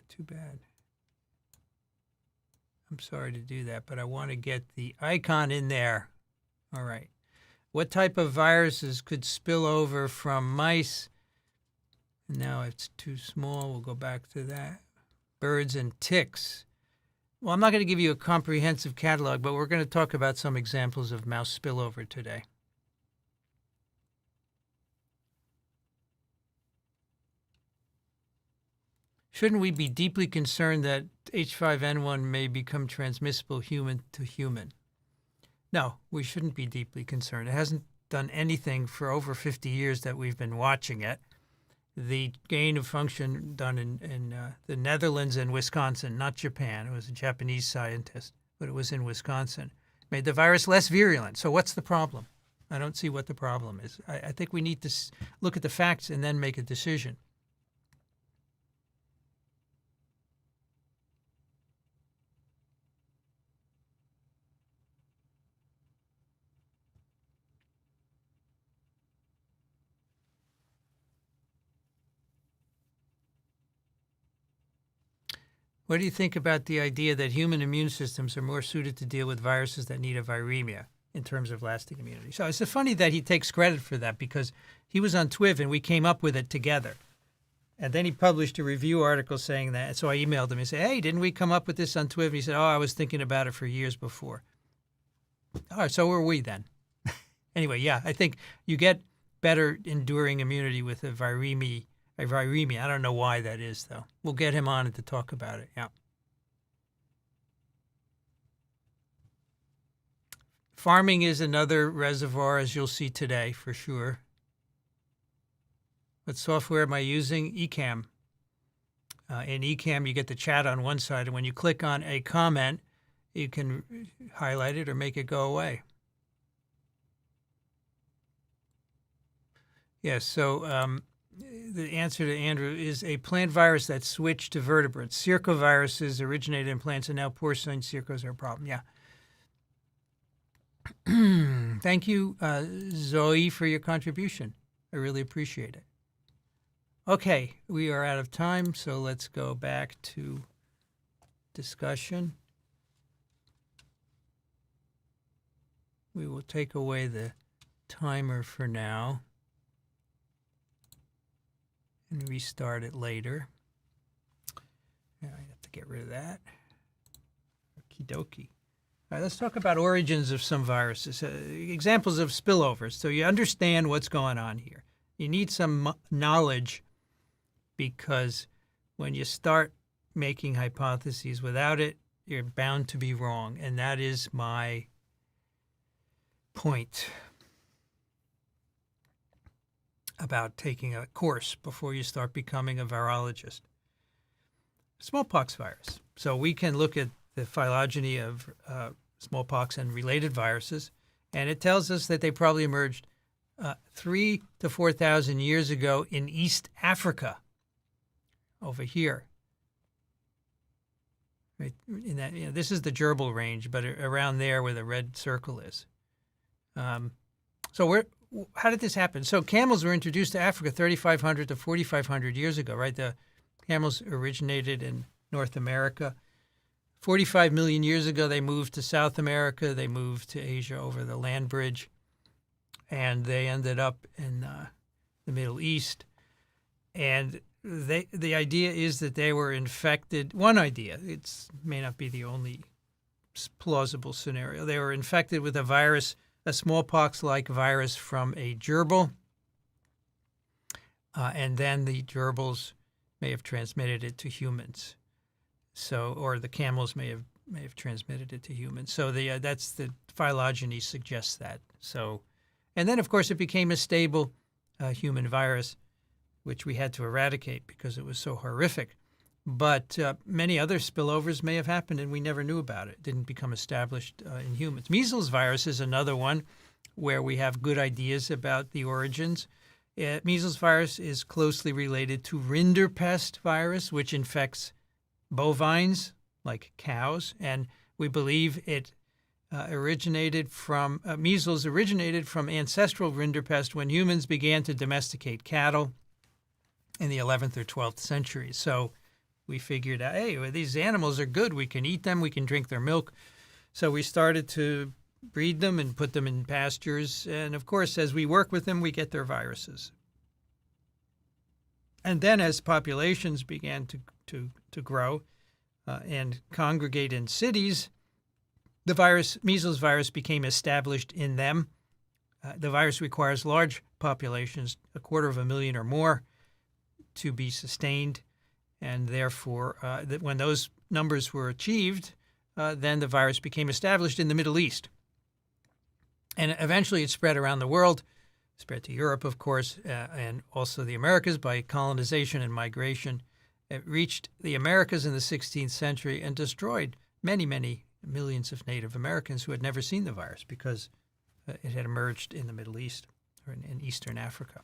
too bad. I'm sorry to do that, but I want to get the icon in there. All right. What type of viruses could spill over from mice? Now it's too small. We'll go back to that. Birds and ticks. Well, I'm not going to give you a comprehensive catalog, but we're going to talk about some examples of mouse spillover today. Shouldn't we be deeply concerned that H5N1 may become transmissible human to human? No, we shouldn't be deeply concerned. It hasn't done anything for over 50 years that we've been watching it. The gain of function done in the Netherlands and Wisconsin, not Japan. It was a Japanese scientist, but it was in Wisconsin. Made the virus less virulent. So what's the problem? I don't see what the problem is. I think we need to look at the facts and then make a decision. What do you think about the idea that human immune systems are more suited to deal with viruses that need a viremia in terms of lasting immunity? So it's funny that he takes credit for that, because he was on TWIV and we came up with it together. And then he published a review article saying that. So I emailed him and said, hey, didn't we come up with this on Twitter? And he said, oh, I was thinking about it for years before. All right, so were we then. Anyway, yeah, I think you get better enduring immunity with a viremia. I don't know why that is, though. We'll get him on to talk about it, yeah. Farming is another reservoir, as you'll see today, for sure. What software am I using? Ecamm. In Ecamm, you get the chat on one side, and when you click on a comment, you can highlight it or make it go away. Yes, so the answer to Andrew is a plant virus that switched to vertebrates. Circoviruses originated in plants, and now porcine circos are a problem. Yeah. Thank you, Zoe, for your contribution. I really appreciate it. Okay, we are out of time, so let's go back to discussion. We will take away the timer for now and restart it later. I have to get rid of that. Okie dokie. All right, let's talk about origins of some viruses, examples of spillovers, so you understand what's going on here. You need some knowledge because when you start making hypotheses without it, you're bound to be wrong, and that is my point about taking a course before you start becoming a virologist. Smallpox virus. So we can look at the phylogeny of smallpox and related viruses, and it tells us that they probably emerged 3,000 to 4,000 years ago in East Africa, over here. Right in that, this is the gerbil range, but around there where the red circle is. So how did this happen? So camels were introduced to Africa 3,500 to 4,500 years ago, right? The camels originated in North America. 45 million years ago, they moved to South America. They moved to Asia over the land bridge, and they ended up in the Middle East. And the idea is that they were infected. One idea, it may not be the only plausible scenario. They were infected with a virus, a smallpox-like virus from a gerbil, and then the gerbils may have transmitted it to humans. So, or the camels may have transmitted it to humans. So that's the phylogeny suggests that. So, and then of course it became a stable human virus, which we had to eradicate because it was so horrific. But many other spillovers may have happened and we never knew about it. It didn't become established in humans. Measles virus is another one where we have good ideas about the origins. Measles virus is closely related to rinderpest virus, which infects bovines, like cows, and we believe it measles originated from ancestral rinderpest when humans began to domesticate cattle in the 11th or 12th century. So we figured out, hey, well, these animals are good. We can eat them. We can drink their milk. So we started to breed them and put them in pastures. And, of course, as we work with them, we get their viruses. And then as populations began to grow and congregate in cities, the measles virus became established in them. The virus requires large populations, 250,000 or more, to be sustained. And therefore, when those numbers were achieved, then the virus became established in the Middle East. And eventually it spread around the world, spread to Europe, of course, and also the Americas by colonization and migration. It reached the Americas in the 16th century and destroyed many, many millions of Native Americans who had never seen the virus because it had emerged in the Middle East or in Eastern Africa.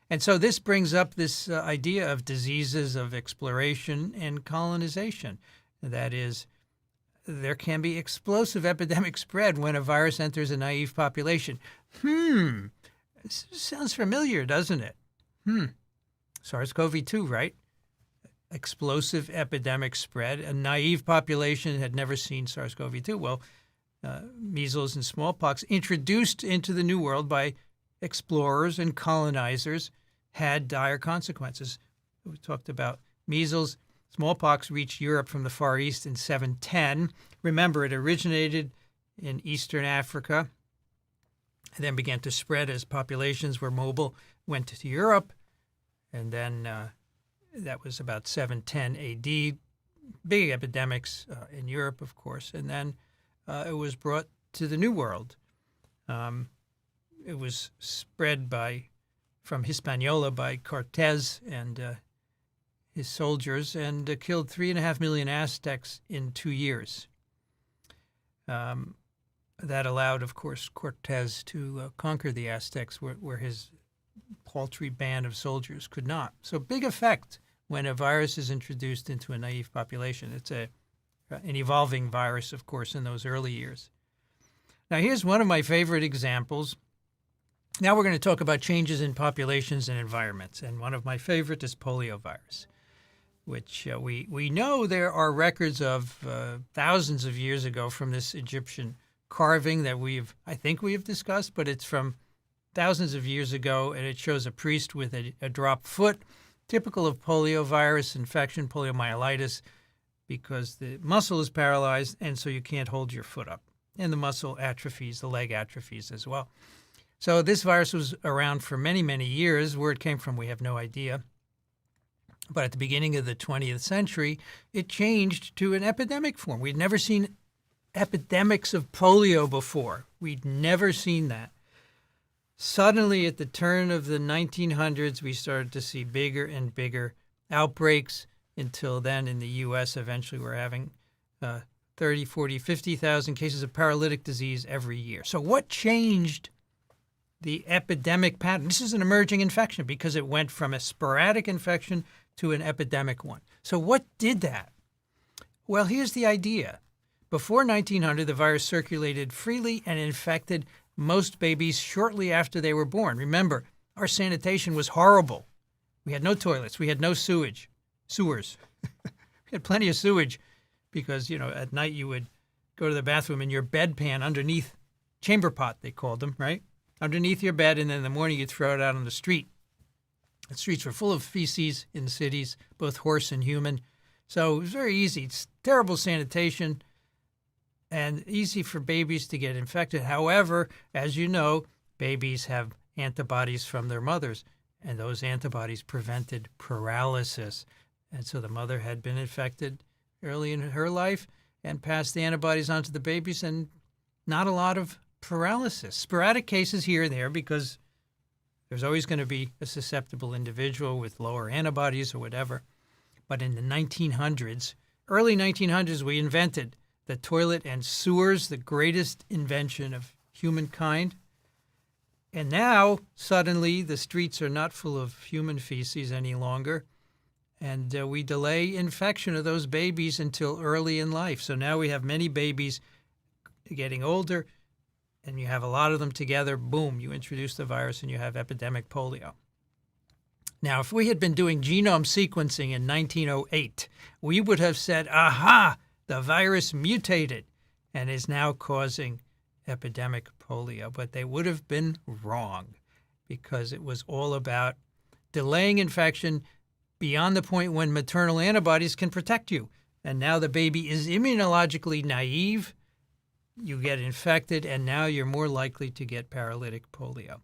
And so this brings up this idea of diseases of exploration and colonization. That is, there can be explosive epidemic spread when a virus enters a naive population. Sounds familiar, doesn't it? SARS-CoV-2, right? Explosive epidemic spread. A naive population had never seen SARS-CoV-2. Well, measles and smallpox, introduced into the New World by explorers and colonizers, had dire consequences. We talked about measles. Smallpox reached Europe from the Far East in 710. Remember, it originated in Eastern Africa and then began to spread as populations were mobile, went to Europe, and then that was about 710 AD. Big epidemics in Europe, of course, and then it was brought to the New World. It was spread from Hispaniola by Cortez and his soldiers, and killed 3.5 million Aztecs in 2 years. That allowed, of course, Cortez to conquer the Aztecs where his paltry band of soldiers could not. So big effect when a virus is introduced into a naive population. It's an evolving virus, of course, in those early years. Now, here's one of my favorite examples. Now we're going to talk about changes in populations and environments, and one of my favorite is poliovirus, which we know there are records of thousands of years ago from this Egyptian carving that I think we have discussed, but it's from thousands of years ago, and it shows a priest with a dropped foot, typical of poliovirus infection, poliomyelitis, because the muscle is paralyzed, and so you can't hold your foot up. And the muscle atrophies, the leg atrophies as well. So this virus was around for many, many years. Where it came from, we have no idea. But at the beginning of the 20th century, it changed to an epidemic form. We'd never seen epidemics of polio before. We'd never seen that. Suddenly, at the turn of the 1900s, we started to see bigger and bigger outbreaks. Until then, in the U.S., eventually we're having 30, 40, 50,000 cases of paralytic disease every year. So what changed the epidemic pattern? This is an emerging infection because it went from a sporadic infection to an epidemic one. So what did that? Well, here's the idea. Before 1900, the virus circulated freely and infected most babies shortly after they were born. Remember, our sanitation was horrible. We had no toilets. We had no sewers. We had plenty of sewage because, at night you would go to the bathroom in your bedpan underneath, chamber pot they called them, right? Underneath your bed, and then in the morning you'd throw it out on the street. The streets were full of feces in cities, both horse and human. So it was very easy. It's terrible sanitation and easy for babies to get infected. However, as you know, babies have antibodies from their mothers, and those antibodies prevented paralysis. And so the mother had been infected early in her life and passed the antibodies on to the babies, and not a lot of paralysis. Sporadic cases here and there because there's always going to be a susceptible individual with lower antibodies or whatever. But in the 1900s, early 1900s, we invented the toilet and sewers, the greatest invention of humankind. And now, suddenly, the streets are not full of human feces any longer. And we delay infection of those babies until early in life. So now we have many babies getting older, and you have a lot of them together. Boom, you introduce the virus and you have epidemic polio. Now, if we had been doing genome sequencing in 1908, we would have said, aha, the virus mutated and is now causing epidemic polio. But they would have been wrong because it was all about delaying infection beyond the point when maternal antibodies can protect you. And now the baby is immunologically naive. You get infected, and now you're more likely to get paralytic polio.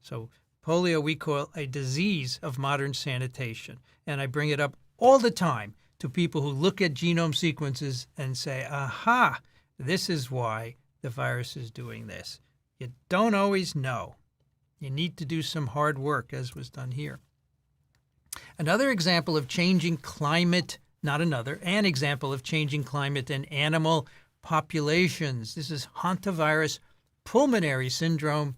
So polio we call a disease of modern sanitation. And I bring it up all the time to people who look at genome sequences and say, aha, this is why the virus is doing this. You don't always know. You need to do some hard work, as was done here. Another example of changing climate, an example of changing climate in animal populations. This is Hantavirus pulmonary syndrome.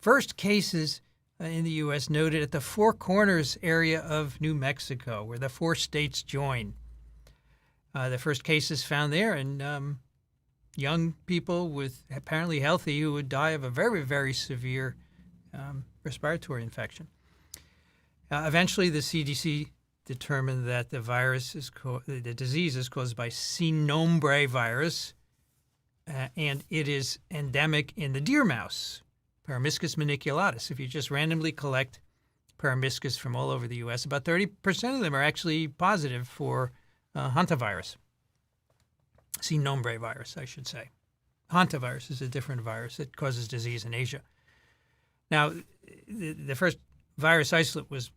First cases in the U.S. noted at the Four Corners area of New Mexico, where the 4 states join. The first cases found there in young people with apparently healthy who would die of a very, very severe respiratory infection. Eventually, the CDC determined that the disease is caused by C. nombre virus, and it is endemic in the deer mouse, Paramiscus maniculatus. If you just randomly collect paramyscus from all over the U.S., about 30% of them are actually positive for Hantavirus. Nombre virus, I should say. Hantavirus is a different virus that causes disease in Asia. Now, the first virus isolate was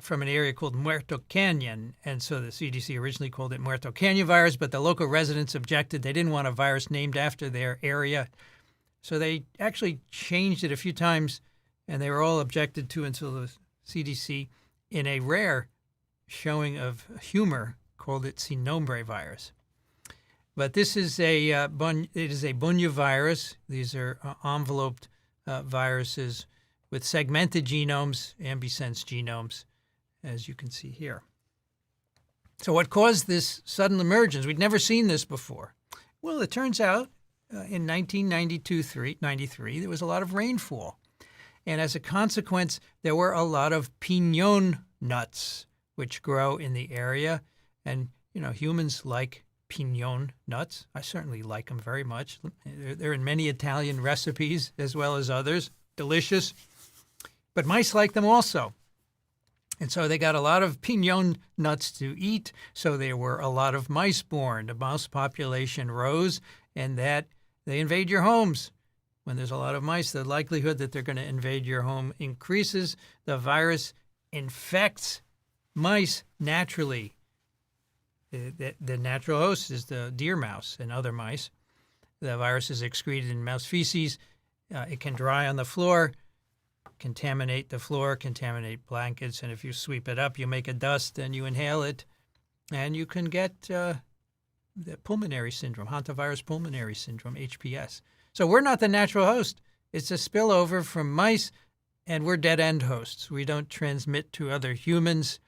from an area called Muerto Canyon, and so the CDC originally called it Muerto Canyon virus, but the local residents objected. They didn't want a virus named after their area, so they actually changed it a few times, and they were all objected to until the CDC, in a rare showing of humor, called it Nombre virus. But this is it is a bunyavirus. These are enveloped viruses with segmented genomes, ambisense genomes, as you can see here. So what caused this sudden emergence? We'd never seen this before. Well, it turns out in 1992-93, there was a lot of rainfall. And as a consequence, there were a lot of piñón nuts, which grow in the area. And, humans like piñón nuts. I certainly like them very much. They're in many Italian recipes as well as others. Delicious. But mice like them also. And so they got a lot of piñón nuts to eat, so there were a lot of mice born. The mouse population rose, and that they invade your homes. When there's a lot of mice, the likelihood that they're going to invade your home increases. The virus infects mice naturally. The natural host is the deer mouse and other mice. The virus is excreted in mouse feces. It can dry on the floor, contaminate the floor, contaminate blankets, and if you sweep it up, you make a dust and you inhale it, and you can get the pulmonary syndrome, Hantavirus pulmonary syndrome, HPS. So we're not the natural host. It's a spillover from mice, and we're dead-end hosts. We don't transmit to other humans,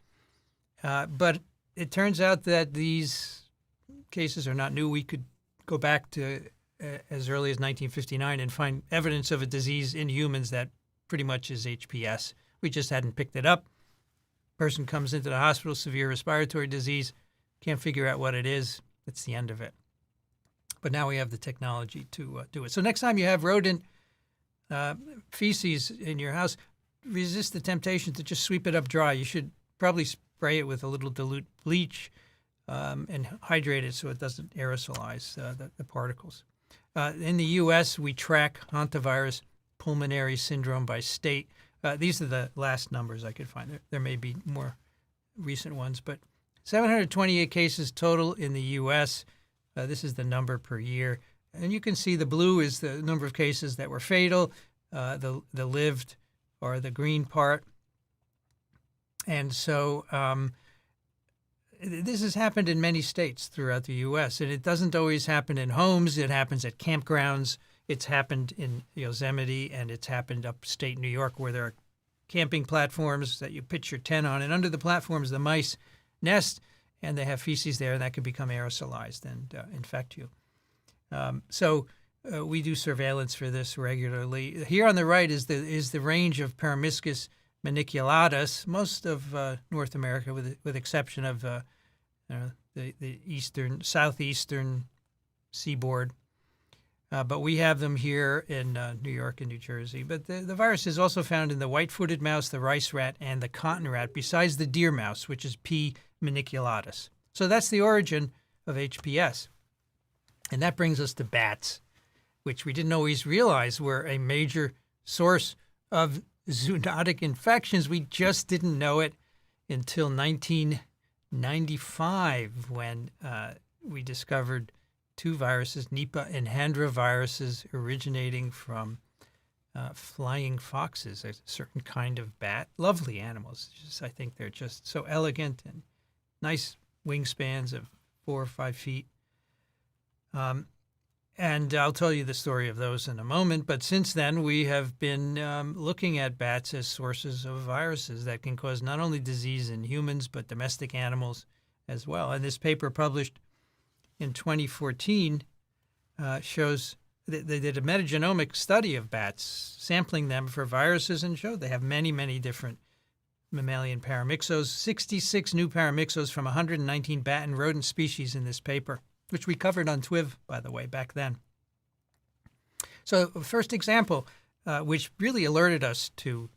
but it turns out that these cases are not new. We could go back to as early as 1959 and find evidence of a disease in humans that pretty much is HPS. We just hadn't picked it up. Person comes into the hospital, severe respiratory disease, can't figure out what it is. That's the end of it. But now we have the technology to do it. So next time you have rodent feces in your house, resist the temptation to just sweep it up dry. You should probably spray it with a little dilute bleach and hydrate it so it doesn't aerosolize the particles. In the U.S., we track Hantavirus pulmonary syndrome by state. These are the last numbers I could find. There may be more recent ones, but 728 cases total in the U.S. This is the number per year. And you can see the blue is the number of cases that were fatal. The lived or the green part. And so this has happened in many states throughout the U.S., and it doesn't always happen in homes. It happens at campgrounds. It's happened in Yosemite, and it's happened upstate New York where there are camping platforms that you pitch your tent on, and under the platforms the mice nest, and they have feces there, and that can become aerosolized and infect you. So we do surveillance for this regularly. Here on the right is the range of paramyscus maniculatus, most of North America, with exception of the southeastern seaboard. But we have them here in New York and New Jersey. But the virus is also found in the white-footed mouse, the rice rat, and the cotton rat, besides the deer mouse, which is P. maniculatus. So that's the origin of HPS. And that brings us to bats, which we didn't always realize were a major source of zoonotic infections. We just didn't know it until 1995 when we discovered two viruses, Nipah and Hendra viruses, originating from flying foxes, a certain kind of bat. Lovely animals. I think they're just so elegant and nice wingspans of 4 or 5 feet. And I'll tell you the story of those in a moment. But since then, we have been looking at bats as sources of viruses that can cause not only disease in humans, but domestic animals as well. And this paper published in 2014 shows that they did a metagenomic study of bats, sampling them for viruses, and showed they have many, many different mammalian paramyxos, 66 new paramyxos from 119 bat and rodent species in this paper, which we covered on TWIV, by the way, back then. So first example, which really alerted us to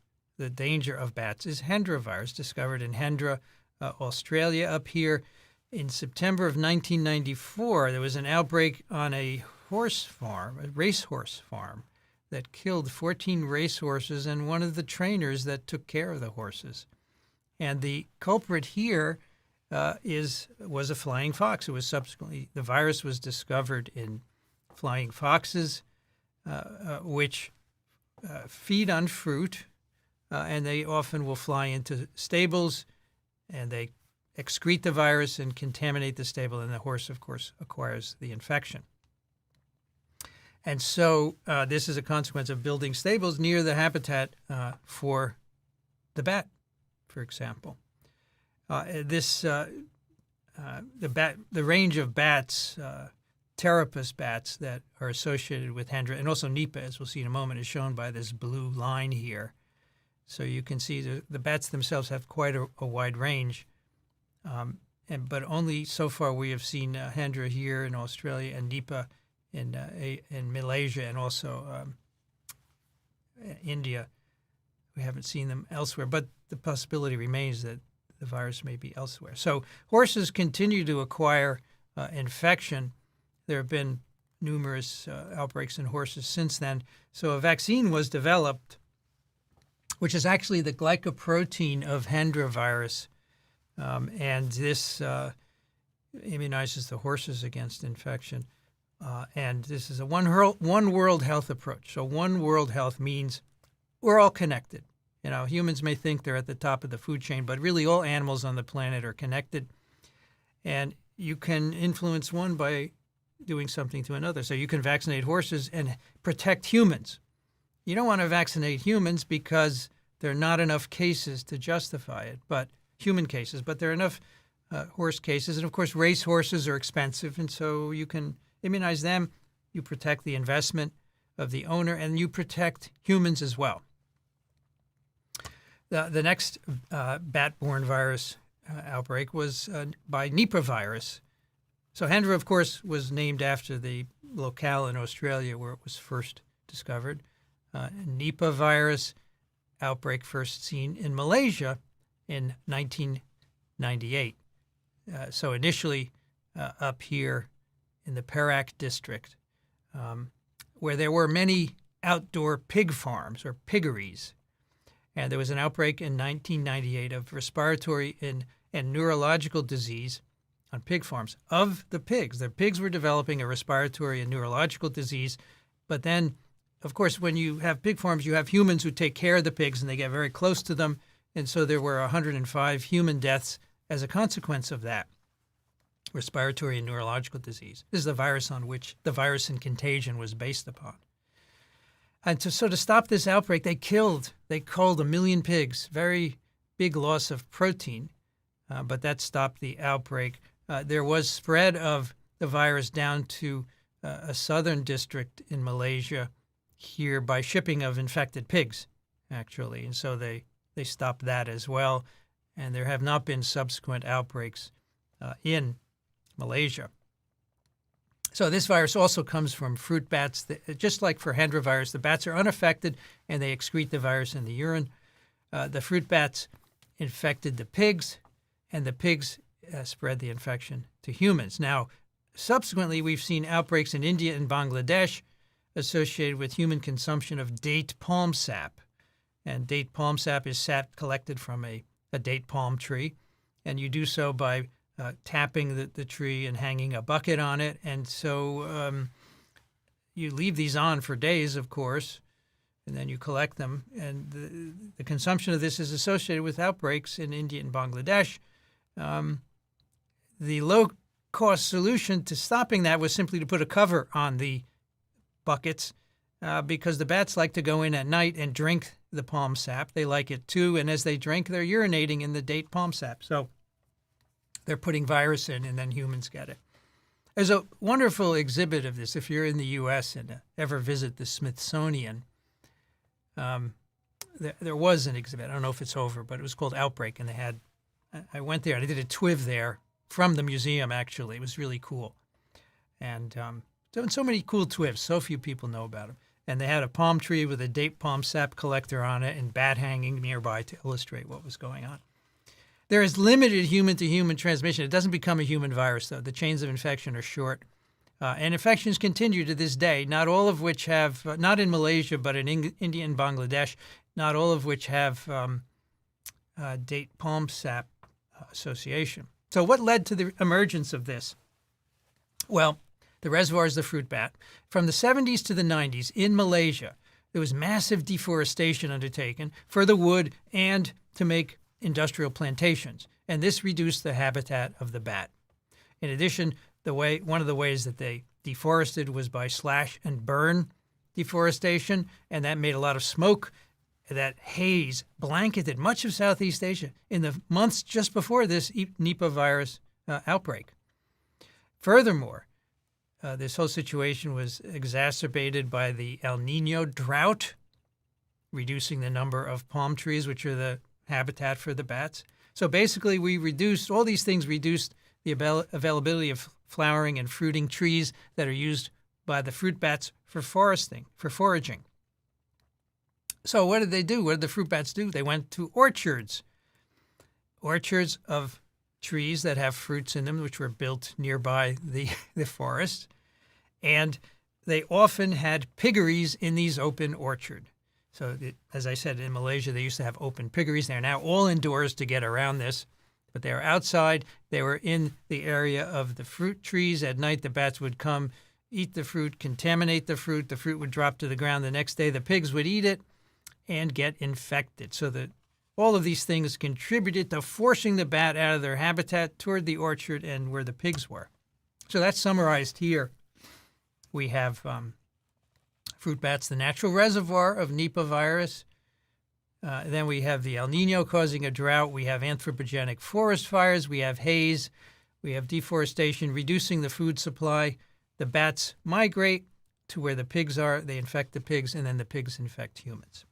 the danger of bats is Hendra virus, discovered in Hendra, Australia up here. In September of 1994, there was an outbreak on a horse farm, a racehorse farm, that killed 14 racehorses and one of the trainers that took care of the horses. And the culprit here was a flying fox. It was subsequently, the virus was discovered in flying foxes, which feed on fruit, and they often will fly into stables, and they excrete the virus and contaminate the stable, and the horse, of course, acquires the infection. And so this is a consequence of building stables near the habitat for the bat, for example. The range of bats, Terapus bats that are associated with Hendra, and also Nipah, as we'll see in a moment, is shown by this blue line here. So you can see the bats themselves have quite a wide range. But only so far we have seen Hendra here in Australia and Nipah in Malaysia and also India. We haven't seen them elsewhere, but the possibility remains that the virus may be elsewhere. So horses continue to acquire infection. There have been numerous outbreaks in horses since then. So a vaccine was developed, which is actually the glycoprotein of Hendra virus. And this immunizes the horses against infection. And this is a one world health approach. So one world health means we're all connected. You know, humans may think they're at the top of the food chain, but really all animals on the planet are connected. And you can influence one by doing something to another. So you can vaccinate horses and protect humans. You don't want to vaccinate humans because there are not enough cases to justify it, but human cases, but there are enough horse cases. And of course, race horses are expensive, and so you can immunize them. You protect the investment of the owner, and you protect humans as well. The next bat-borne virus outbreak was by Nipah virus. So Hendra, of course, was named after the locale in Australia where it was first discovered. Nipah virus outbreak first seen in Malaysia in 1998. So initially up here in the Perak district, where there were many outdoor pig farms or piggeries. And there was an outbreak in 1998 of respiratory and neurological disease on pig farms of the pigs. The pigs were developing a respiratory and neurological disease. But then, of course, when you have pig farms, you have humans who take care of the pigs and they get very close to them. And so there were 105 human deaths as a consequence of that respiratory and neurological disease. This is the virus on which the virus and contagion was based upon. And to stop this outbreak, they culled 1 million pigs, very big loss of protein, but that stopped the outbreak. There was spread of the virus down to a southern district in Malaysia here by shipping of infected pigs, actually. And so they stopped that as well. And there have not been subsequent outbreaks in Malaysia. So this virus also comes from fruit bats. Just like for Hendra virus, the bats are unaffected and they excrete the virus in the urine. The fruit bats infected the pigs, and the pigs spread the infection to humans. Now, subsequently, we've seen outbreaks in India and Bangladesh associated with human consumption of date palm sap. And date palm sap is sap collected from a date palm tree, and you do so by tapping the tree and hanging a bucket on it. And so you leave these on for days, of course, and then you collect them. And the consumption of this is associated with outbreaks in India and Bangladesh. The low-cost solution to stopping that was simply to put a cover on the buckets because the bats like to go in at night and drink the palm sap. They like it too, and as they drink, they're urinating in the date palm sap. So they're putting virus in, and then humans get it. There's a wonderful exhibit of this. If you're in the U.S. and ever visit the Smithsonian, there was an exhibit. I don't know if it's over, but it was called Outbreak, and I went there, and I did a TWIV there from the museum, actually. It was really cool. And so many cool TWIVs. So few people know about them. and they had a palm tree with a date palm sap collector on it and bat hanging nearby to illustrate what was going on. There is limited human-to-human transmission. It doesn't become a human virus, though. The chains of infection are short. And infections continue to this day, not all of which have, not in Malaysia, but in India and Bangladesh, not all of which have date palm sap association. So what led to the emergence of this? Well, the reservoir is the fruit bat. From the 70s to the 90s in Malaysia, there was massive deforestation undertaken for the wood and to make industrial plantations, and this reduced the habitat of the bat. In addition, one of the ways that they deforested was by slash and burn deforestation, and that made a lot of smoke. That haze blanketed much of Southeast Asia in the months just before this Nipah virus outbreak. Furthermore, this whole situation was exacerbated by the El Niño drought, reducing the number of palm trees, which are the habitat for the bats. So basically, all these things reduced the availability of flowering and fruiting trees that are used by the fruit bats for foraging. So what did they do? What did the fruit bats do? They went to orchards of trees that have fruits in them, which were built nearby the forest. And they often had piggeries in these open orchards. So as I said, in Malaysia, they used to have open piggeries. They're now all indoors to get around this. But they were outside. They were in the area of the fruit trees. At night, the bats would come, eat the fruit, contaminate the fruit. The fruit would drop to the ground. The next day, the pigs would eat it and get infected. So that all of these things contributed to forcing the bat out of their habitat toward the orchard and where the pigs were. So that's summarized here. We have fruit bats, the natural reservoir of Nipah virus. Then we have the El Niño causing a drought. We have anthropogenic forest fires. We have haze. We have deforestation, reducing the food supply. The bats migrate to where the pigs are. They infect the pigs, and then the pigs infect humans.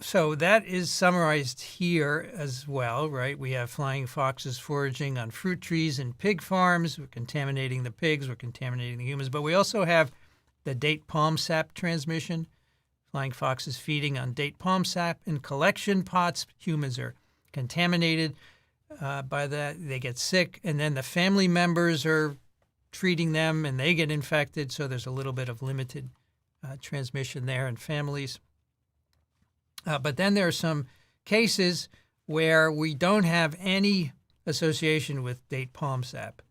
So that is summarized here as well, right? We have flying foxes foraging on fruit trees and pig farms. We're contaminating the pigs. We're contaminating the humans. But we also have the date palm sap transmission. Flying foxes feeding on date palm sap in collection pots. Humans are contaminated by that. They get sick, and then the family members are treating them, and they get infected. So there's a little bit of limited transmission there in families. But then there are some cases where we don't have any association with date palm sap.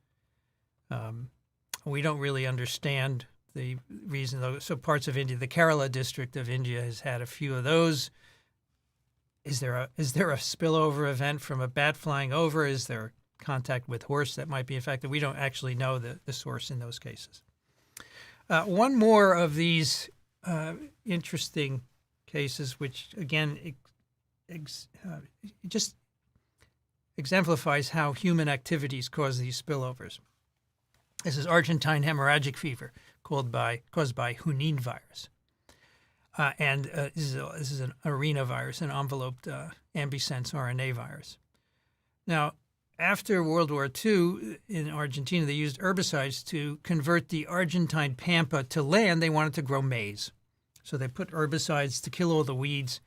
We don't really understand the reason, though. So parts of India, the Kerala district of India has had a few of those. Is there a spillover event from a bat flying over? Is there contact with horse that might be infected? We don't actually know the source in those cases. One more of these interesting cases, which again just exemplifies how human activities cause these spillovers. This is Argentine hemorrhagic fever caused by Junin virus. This is an arenavirus, an enveloped ambisense RNA virus. Now, after World War II in Argentina, they used herbicides to convert the Argentine pampa to land. They wanted to grow maize. So they put herbicides to kill all the weeds,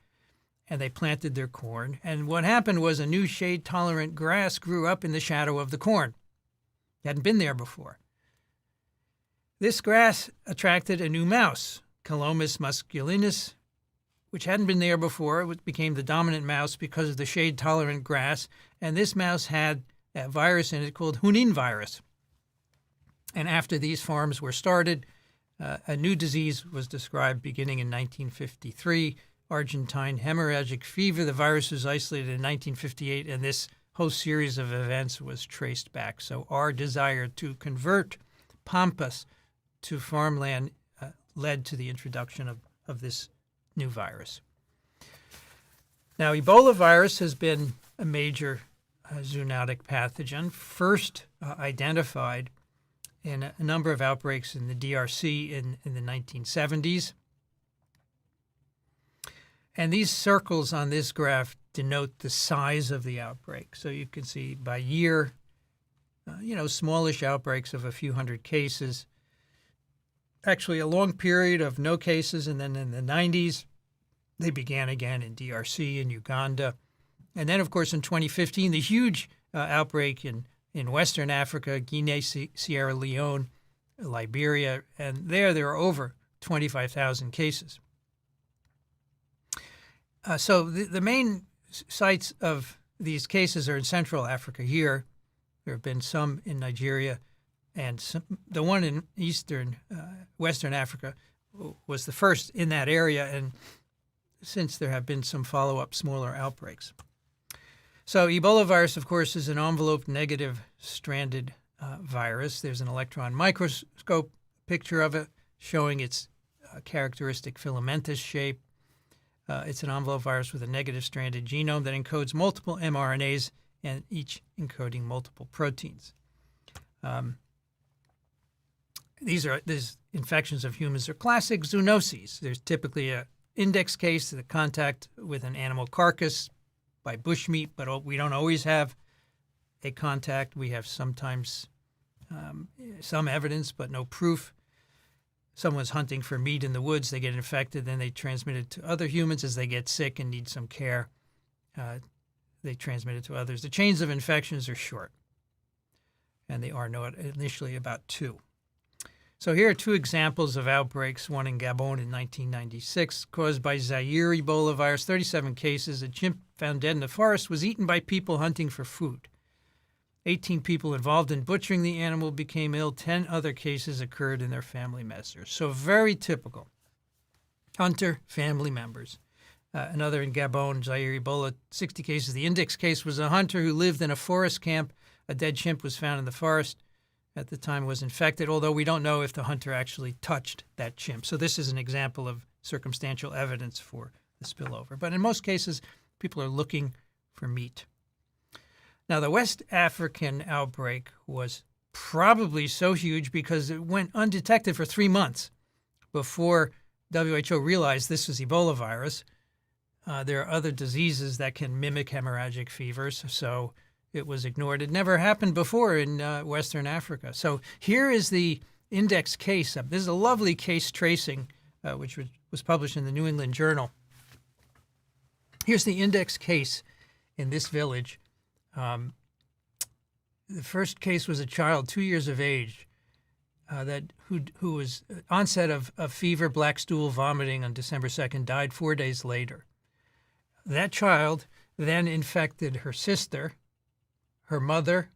and they planted their corn. And what happened was a new shade-tolerant grass grew up in the shadow of the corn. It hadn't been there before. This grass attracted a new mouse, Calomus musculinus, which hadn't been there before. It became the dominant mouse because of the shade-tolerant grass. And this mouse had a virus in it called Junin virus. And after these farms were started, a new disease was described beginning in 1953, Argentine hemorrhagic fever. The virus was isolated in 1958, and this whole series of events was traced back. So our desire to convert pampas to farmland led to the introduction of this new virus. Now, Ebolavirus has been a major zoonotic pathogen, first identified in a number of outbreaks in the DRC in the 1970s. And these circles on this graph denote the size of the outbreak. So you can see by year, smallish outbreaks of a few hundred cases. actually a long period of no cases, and then in the 90s, they began again in DRC and Uganda. And then, of course, in 2015, the huge outbreak in Western Africa, Guinea, Sierra Leone, Liberia, and there are over 25,000 cases. So the main sites of these cases are in Central Africa here. There have been some in Nigeria, and the one in Western Africa was the first in that area, and since there have been some follow-up smaller outbreaks. So Ebolavirus, of course, is an enveloped negative stranded virus. There's an electron microscope picture of it showing its characteristic filamentous shape. It's an envelope virus with a negative stranded genome that encodes multiple mRNAs and each encoding multiple proteins. These infections of humans are classic zoonoses. There's typically an index case of the contact with an animal carcass by bushmeat, but we don't always have a contact. We have sometimes some evidence, but no proof. Someone's hunting for meat in the woods, they get infected, then they transmit it to other humans. As they get sick and need some care, they transmit it to others. The chains of infections are short, and they are initially about 2. So here are 2 examples of outbreaks, one in Gabon in 1996, caused by Zaire Ebolavirus, 37 cases. A chimp found dead in the forest was eaten by people hunting for food. 18 people involved in butchering the animal became ill. 10 other cases occurred in their family members. So very typical. Hunter, family members. Another in Gabon, Zaire Ebola, 60 cases. The index case was a hunter who lived in a forest camp. A dead chimp was found in the forest. At the time was infected, although we don't know if the hunter actually touched that chimp. So this is an example of circumstantial evidence for the spillover. But in most cases, people are looking for meat. Now, the West African outbreak was probably so huge because it went undetected for 3 months before WHO realized this was Ebolavirus. There are other diseases that can mimic hemorrhagic fevers, so it was ignored. It never happened before in Western Africa. So here is the index case. This is a lovely case tracing, which was published in the New England Journal. Here's the index case in this village. The first case was a child 2 years of age who was onset of fever, black stool, vomiting on December 2nd, died 4 days later. That child then infected her sister, her mother,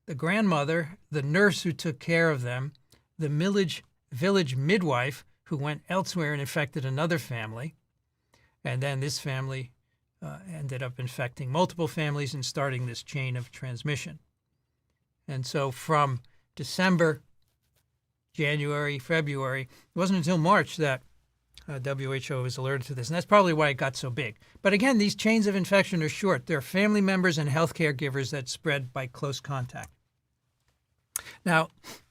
the grandmother, the nurse who took care of them, the village midwife who went elsewhere and infected another family, and then this family ended up infecting multiple families and starting this chain of transmission. And so from December, January, February, it wasn't until March that WHO was alerted to this, and that's probably why it got so big. But again, these chains of infection are short. They're family members and healthcare givers that spread by close contact. Now,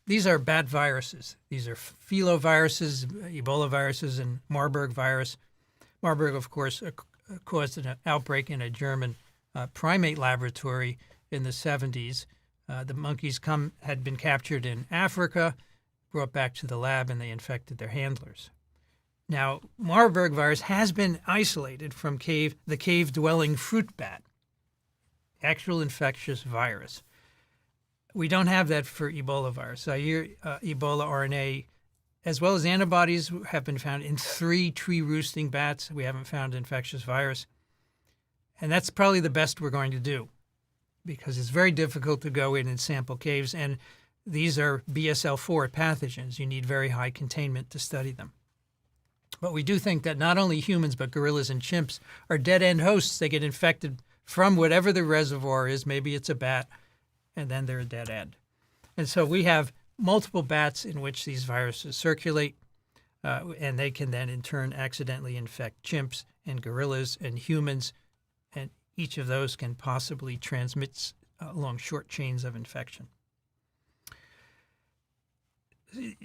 these are bat viruses. These are filoviruses, Ebolaviruses, and Marburg virus. Marburg, of course, caused an outbreak in a German primate laboratory in the 70s. The monkeys had been captured in Africa, brought back to the lab, and they infected their handlers. Now, Marburg virus has been isolated from the cave-dwelling fruit bat, actual infectious virus. We don't have that for Ebola virus. Zaire Ebola RNA, as well as antibodies, have been found in 3 tree-roosting bats. We haven't found infectious virus. And that's probably the best we're going to do because it's very difficult to go in and sample caves, and these are BSL-4 pathogens. You need very high containment to study them. But we do think that not only humans, but gorillas and chimps are dead-end hosts. They get infected from whatever the reservoir is. Maybe it's a bat, and then they're a dead end. And so we have multiple bats in which these viruses circulate, and they can then in turn accidentally infect chimps and gorillas and humans, and each of those can possibly transmit along short chains of infection.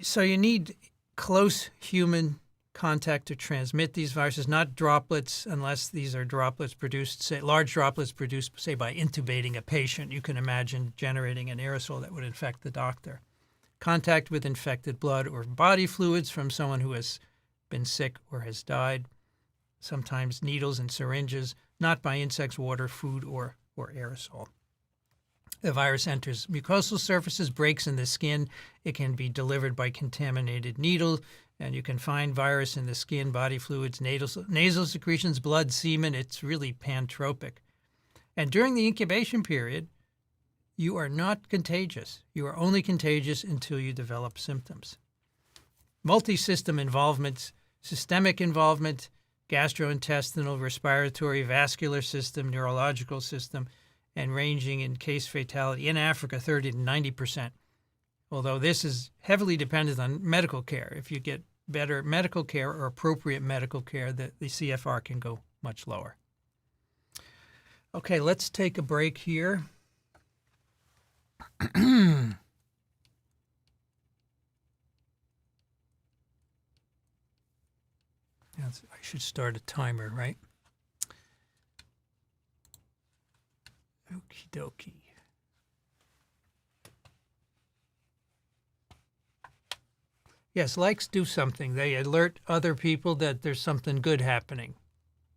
So you need close human contact to transmit these viruses, not droplets, unless these are droplets produced, say, large droplets produced, say, by intubating a patient. You can imagine generating an aerosol that would infect the doctor. contact with infected blood or body fluids from someone who has been sick or has died, sometimes needles and syringes, not by insects, water, food, or aerosol. The virus enters mucosal surfaces, breaks in the skin. It can be delivered by contaminated needle, and you can find virus in the skin, body fluids, nasal secretions, blood, semen. It's really pantropic. And during the incubation period, you are not contagious. You are only contagious until you develop symptoms. Multi-system involvement, systemic involvement, gastrointestinal, respiratory, vascular system, neurological system, and ranging in case fatality in Africa 30 to 90%. Although this is heavily dependent on medical care. If you get better medical care or appropriate medical care, the CFR can go much lower. Okay, let's take a break here. I should start a timer, right? Okie dokie. Yes, likes do something. They alert other people that there's something good happening.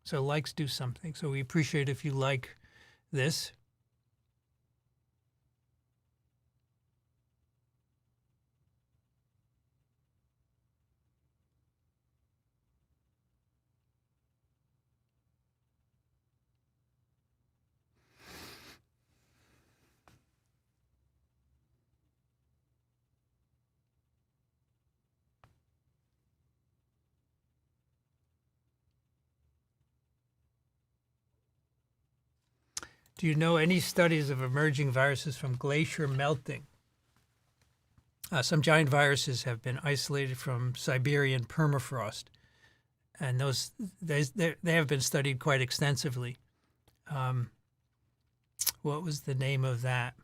So likes do something. So we appreciate if you like this. Do you know any studies of emerging viruses from glacier melting? Some giant viruses have been isolated from Siberian permafrost, and they have been studied quite extensively. What was the name of that?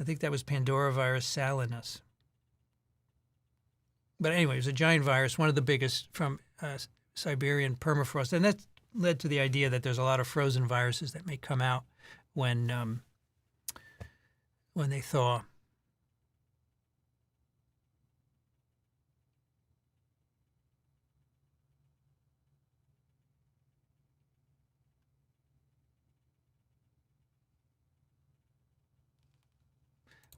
I think that was Pandorovirus salinus. But anyway, it was a giant virus, one of the biggest from Siberian permafrost, and that's led to the idea that there's a lot of frozen viruses that may come out when they thaw.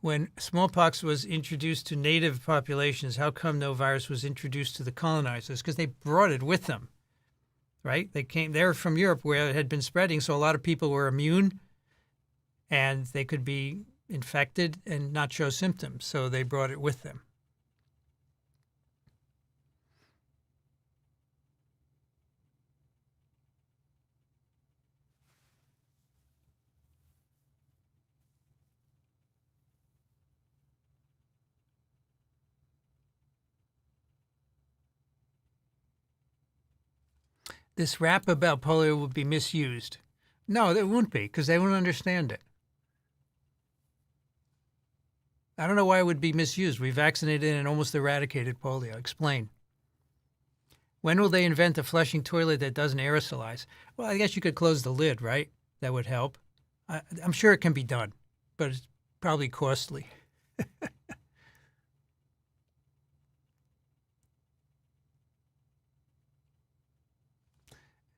When smallpox was introduced to native populations, how come no virus was introduced to the colonizers? Because they brought it with them. Right? They're from Europe where it had been spreading, so a lot of people were immune and they could be infected and not show symptoms, so they brought it with them. This rap about polio would be misused. No, it won't be, because they won't understand it. I don't know why it would be misused. We vaccinated and almost eradicated polio. Explain. When will they invent a flushing toilet that doesn't aerosolize? Well, I guess you could close the lid, right? That would help. I'm sure it can be done, but it's probably costly.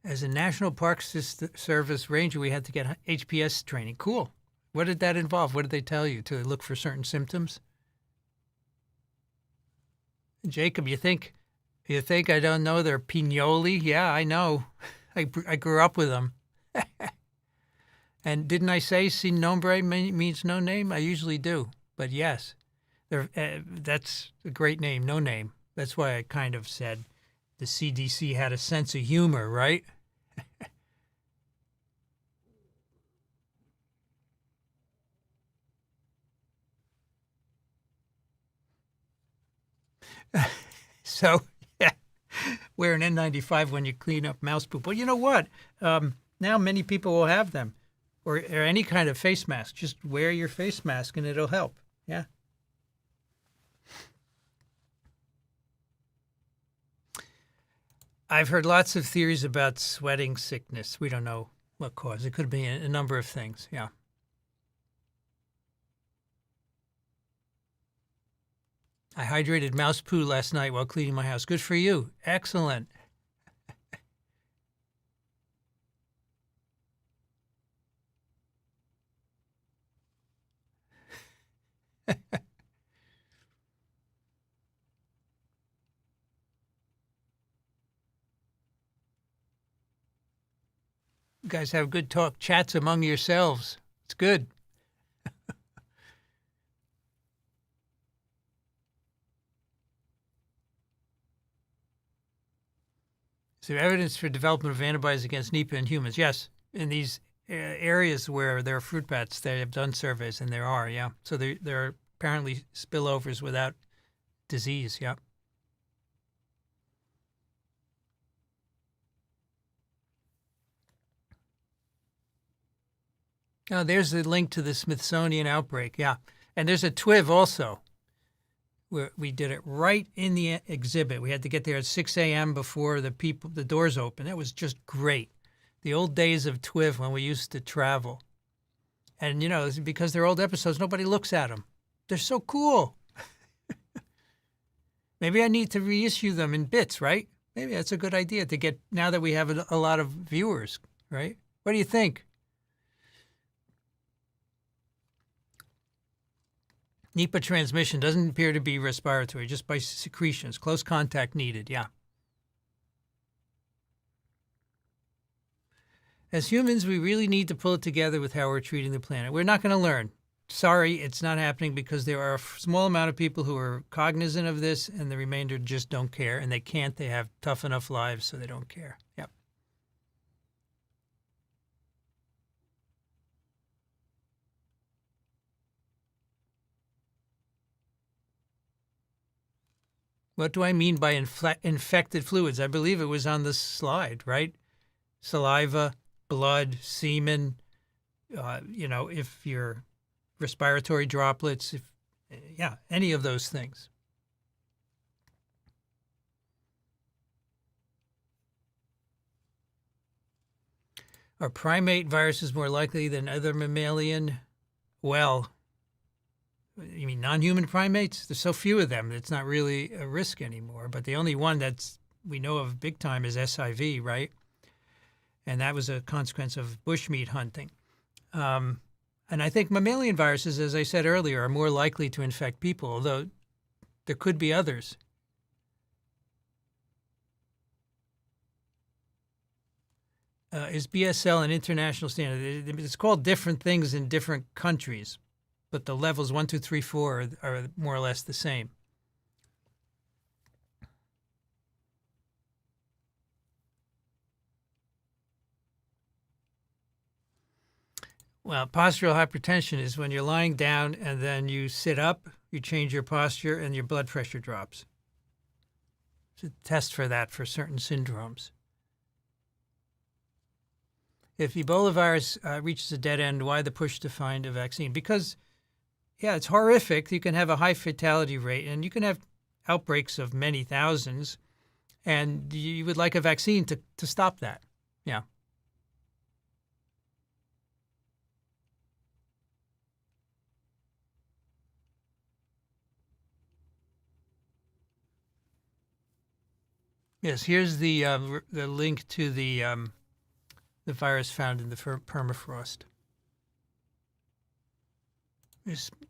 As a National Park Service ranger, we had to get HPS training. Cool. What did that involve? What did they tell you? To look for certain symptoms? Jacob, you think I don't know they're pignoli? Yeah, I know. I grew up with them. And didn't I say sin nombre means no name? I usually do. But yes, that's a great name, no name. That's why I kind of said the CDC had a sense of humor, right? So, yeah, wear an N95 when you clean up mouse poop. Well, you know what? Now many people will have them, or any kind of face mask. Just wear your face mask and it'll help. Yeah. I've heard lots of theories about sweating sickness. We don't know what cause. It could be a number of things. Yeah. I hydrated mouse poo last night while cleaning my house. Good for you. Excellent. You guys have good talk chats among yourselves. It's good. Is there evidence for development of antibodies against Nipah in humans? Yes. In these areas where there are fruit bats, they have done surveys, and there are, yeah. So there are apparently spillovers without disease, yeah. Oh, there's the link to the Smithsonian outbreak, yeah. And there's a TWIV also, where we did it right in the exhibit. We had to get there at 6 a.m. before the doors open. That was just great. The old days of TWIV when we used to travel. And, you know, because they're old episodes, nobody looks at them. They're so cool. Maybe I need to reissue them in bits, right? Maybe that's a good idea to get, now that we have a lot of viewers, right? What do you think? Nipah transmission doesn't appear to be respiratory, just by secretions. Close contact needed, yeah. As humans, we really need to pull it together with how we're treating the planet. We're not going to learn. Sorry, it's not happening because there are a small amount of people who are cognizant of this and the remainder just don't care, and they can't. They have tough enough lives, so they don't care. Yep. What do I mean by infected fluids? I believe it was on the slide, right? Saliva, blood, semen, you know, if you're respiratory droplets, yeah, any of those things. Are primate viruses more likely than other mammalian? Well, you mean non-human primates? There's so few of them, it's not really a risk anymore. But the only one that's we know of big time is SIV, right? And that was a consequence of bushmeat hunting. And I think mammalian viruses, as I said earlier, are more likely to infect people, although there could be others. Is BSL an international standard? It's called different things in different countries, but the levels 1, 2, 3, 4 are more or less the same. Well, postural hypertension is when you're lying down and then you sit up, you change your posture, and your blood pressure drops. It's a test for that for certain syndromes. If Ebolavirus reaches a dead end, why the push to find a vaccine? Because, yeah, it's horrific. You can have a high fatality rate, and you can have outbreaks of many thousands, and you would like a vaccine to stop that. Yeah. Yes, here's the link to the virus found in the permafrost.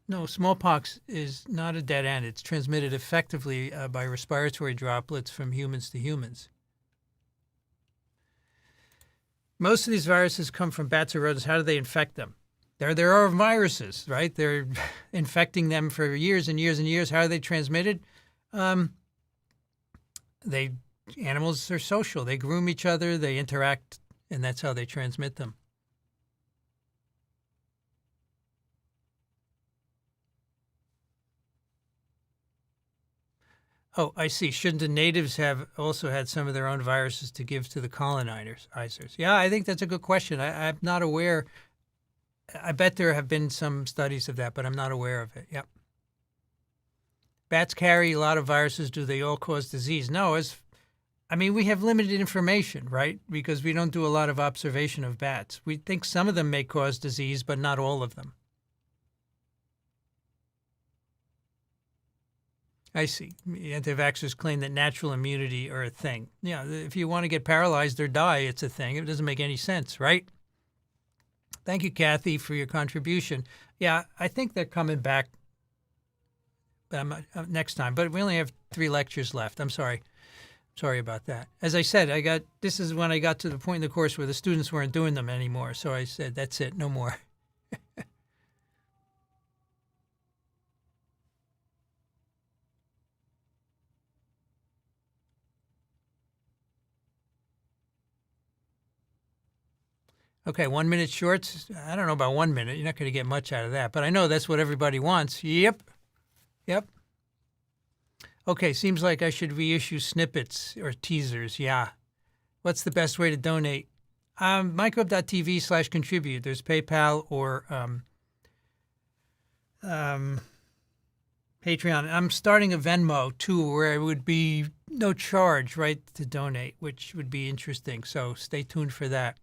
No, smallpox is not a dead end. It's transmitted effectively by respiratory droplets from humans to humans. Most of these viruses come from bats or rodents. How do they infect them? There are viruses, right? They're infecting them for years and years and years. How are they transmitted? Animals are social. They groom each other. They interact, and that's how they transmit them. Oh, I see. Shouldn't the natives have also had some of their own viruses to give to the colonizers? Yeah, I think that's a good question. I'm not aware. I bet there have been some studies of that, but I'm not aware of it. Yep. Bats carry a lot of viruses. Do they all cause disease? No. We have limited information, right? Because we don't do a lot of observation of bats. We think some of them may cause disease, but not all of them. I see. Anti-vaxxers claim that natural immunity are a thing. Yeah, if you want to get paralyzed or die, it's a thing. It doesn't make any sense, right? Thank you, Kathy, for your contribution. Yeah, I think they're coming back next time, but we only have 3 lectures left. I'm sorry. Sorry about that. As I said, this is when I got to the point in the course where the students weren't doing them anymore. So I said, that's it, no more. Okay, 1 minute shorts. I don't know about 1 minute. You're not going to get much out of that, but I know that's what everybody wants. Yep. Okay, seems like I should reissue snippets or teasers. Yeah. What's the best way to donate? Microbe.tv/contribute. There's PayPal or Patreon. I'm starting a Venmo, too, where it would be no charge, right, to donate, which would be interesting. So stay tuned for that.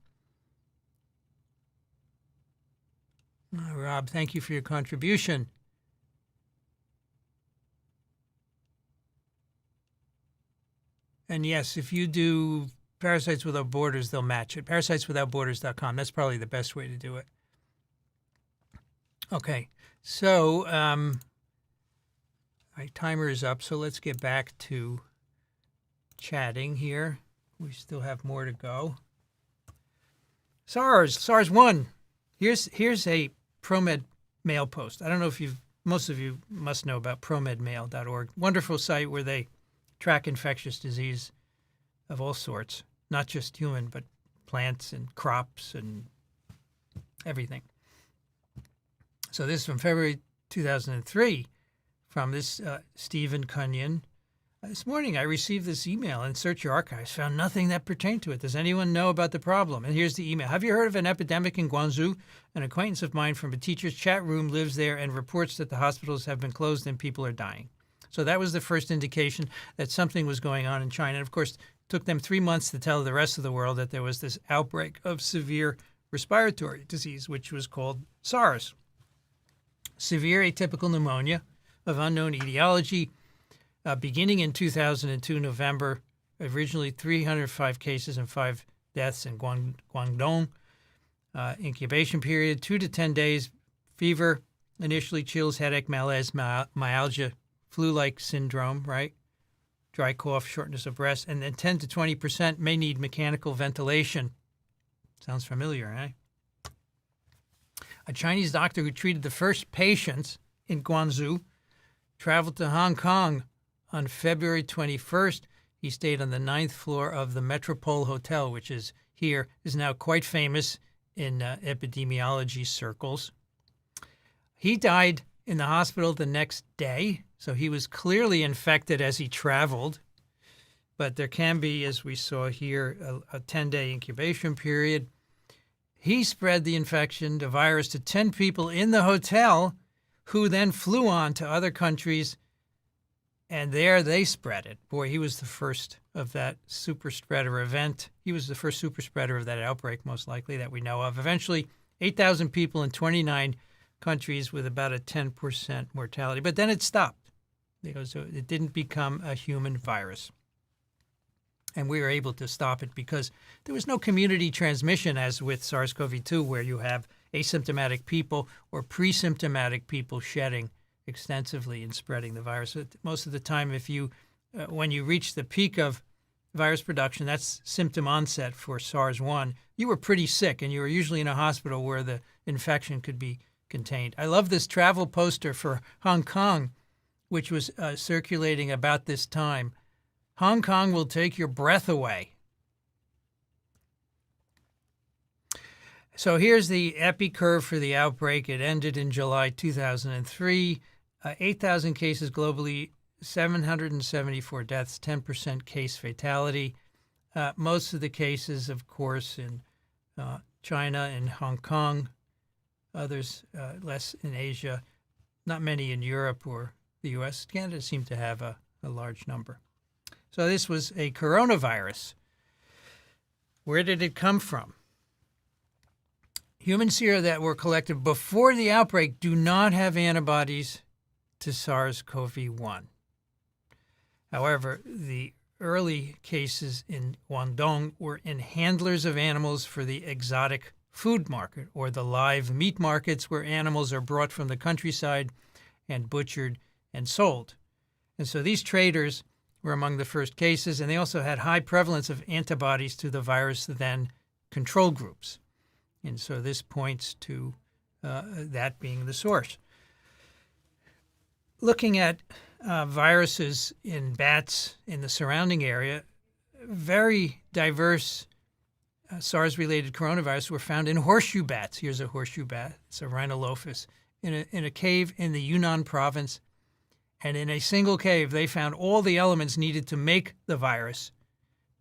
Rob, thank you for your contribution. And yes, if you do Parasites Without Borders, they'll match it. Parasiteswithoutborders.com. That's probably the best way to do it. Okay, so my timer is up, so let's get back to chatting here. We still have more to go. SARS-1. Here's a ProMed Mail post. I don't know if most of you must know about promedmail.org. Wonderful site where they track infectious disease of all sorts, not just human, but plants and crops and everything. So this is from February 2003 from this Stephen Cunyon. This morning I received this email and searched your archives, found nothing that pertained to it. Does anyone know about the problem? And here's the email. Have you heard of an epidemic in Guangzhou? An acquaintance of mine from a teacher's chat room lives there and reports that the hospitals have been closed and people are dying. So that was the first indication that something was going on in China. And of course, it took them 3 months to tell the rest of the world that there was this outbreak of severe respiratory disease, which was called SARS. Severe atypical pneumonia of unknown etiology, beginning in 2002, November, originally 305 cases and 5 deaths in Guangdong. Incubation period, 2 to 10 days, fever, initially chills, headache, malaise, myalgia, flu-like syndrome, right? Dry cough, shortness of breath, and then 10 to 20% may need mechanical ventilation. Sounds familiar, eh? A Chinese doctor who treated the first patients in Guangzhou traveled to Hong Kong on February 21st. He stayed on the 9th floor of the Metropole Hotel, which is now quite famous in epidemiology circles. He died in the hospital the next day, so he was clearly infected as he traveled. But there can be, as we saw here, a 10-day incubation period. He spread the infection, the virus, to 10 people in the hotel, who then flew on to other countries, and there they spread it. Boy, he was the first of that super spreader event. He was the first super spreader of that outbreak, most likely, that we know of. Eventually, 8,000 people in 29 countries with about a 10% mortality. But then it stopped because it didn't become a human virus. And we were able to stop it because there was no community transmission, as with SARS-CoV-2, where you have asymptomatic people or pre-symptomatic people shedding extensively and spreading the virus. Most of the time, when you reach the peak of virus production, that's symptom onset for SARS-1, you were pretty sick, and you were usually in a hospital where the infection could be contained. I love this travel poster for Hong Kong, which was circulating about this time. Hong Kong will take your breath away. So here's the epi curve for the outbreak. It ended in July 2003. 8,000 cases globally, 774 deaths, 10% case fatality. Most of the cases, of course, in China and Hong Kong. Others less in Asia. Not many in Europe or the U.S. Canada seemed to have a large number. So this was a coronavirus. Where did it come from? Human sera that were collected before the outbreak do not have antibodies to SARS-CoV-1. However, the early cases in Guangdong were in handlers of animals for the exotic food market, or the live meat markets where animals are brought from the countryside and butchered and sold. And so these traders were among the first cases, and they also had high prevalence of antibodies to the virus than control groups. And so this points to that being the source. Looking at viruses in bats in the surrounding area, very diverse SARS-related coronavirus were found in horseshoe bats. Here's a horseshoe bat. It's a Rhinolophus. In a cave in the Yunnan province. And in a single cave, they found all the elements needed to make the virus.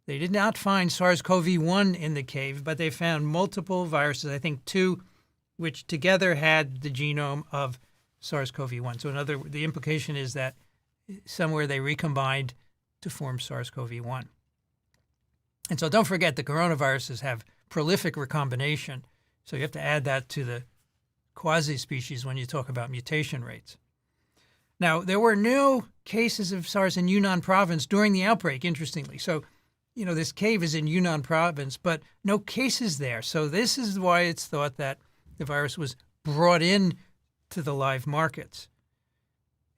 They did not find SARS-CoV-1 in the cave, but they found multiple viruses, I think 2, which together had the genome of SARS-CoV-1. So the implication is that somewhere they recombined to form SARS-CoV-1. And so don't forget the coronaviruses have prolific recombination. So you have to add that to the quasispecies when you talk about mutation rates. Now, there were no cases of SARS in Yunnan province during the outbreak, interestingly. So, this cave is in Yunnan province, but no cases there. So this is why it's thought that the virus was brought in to the live markets.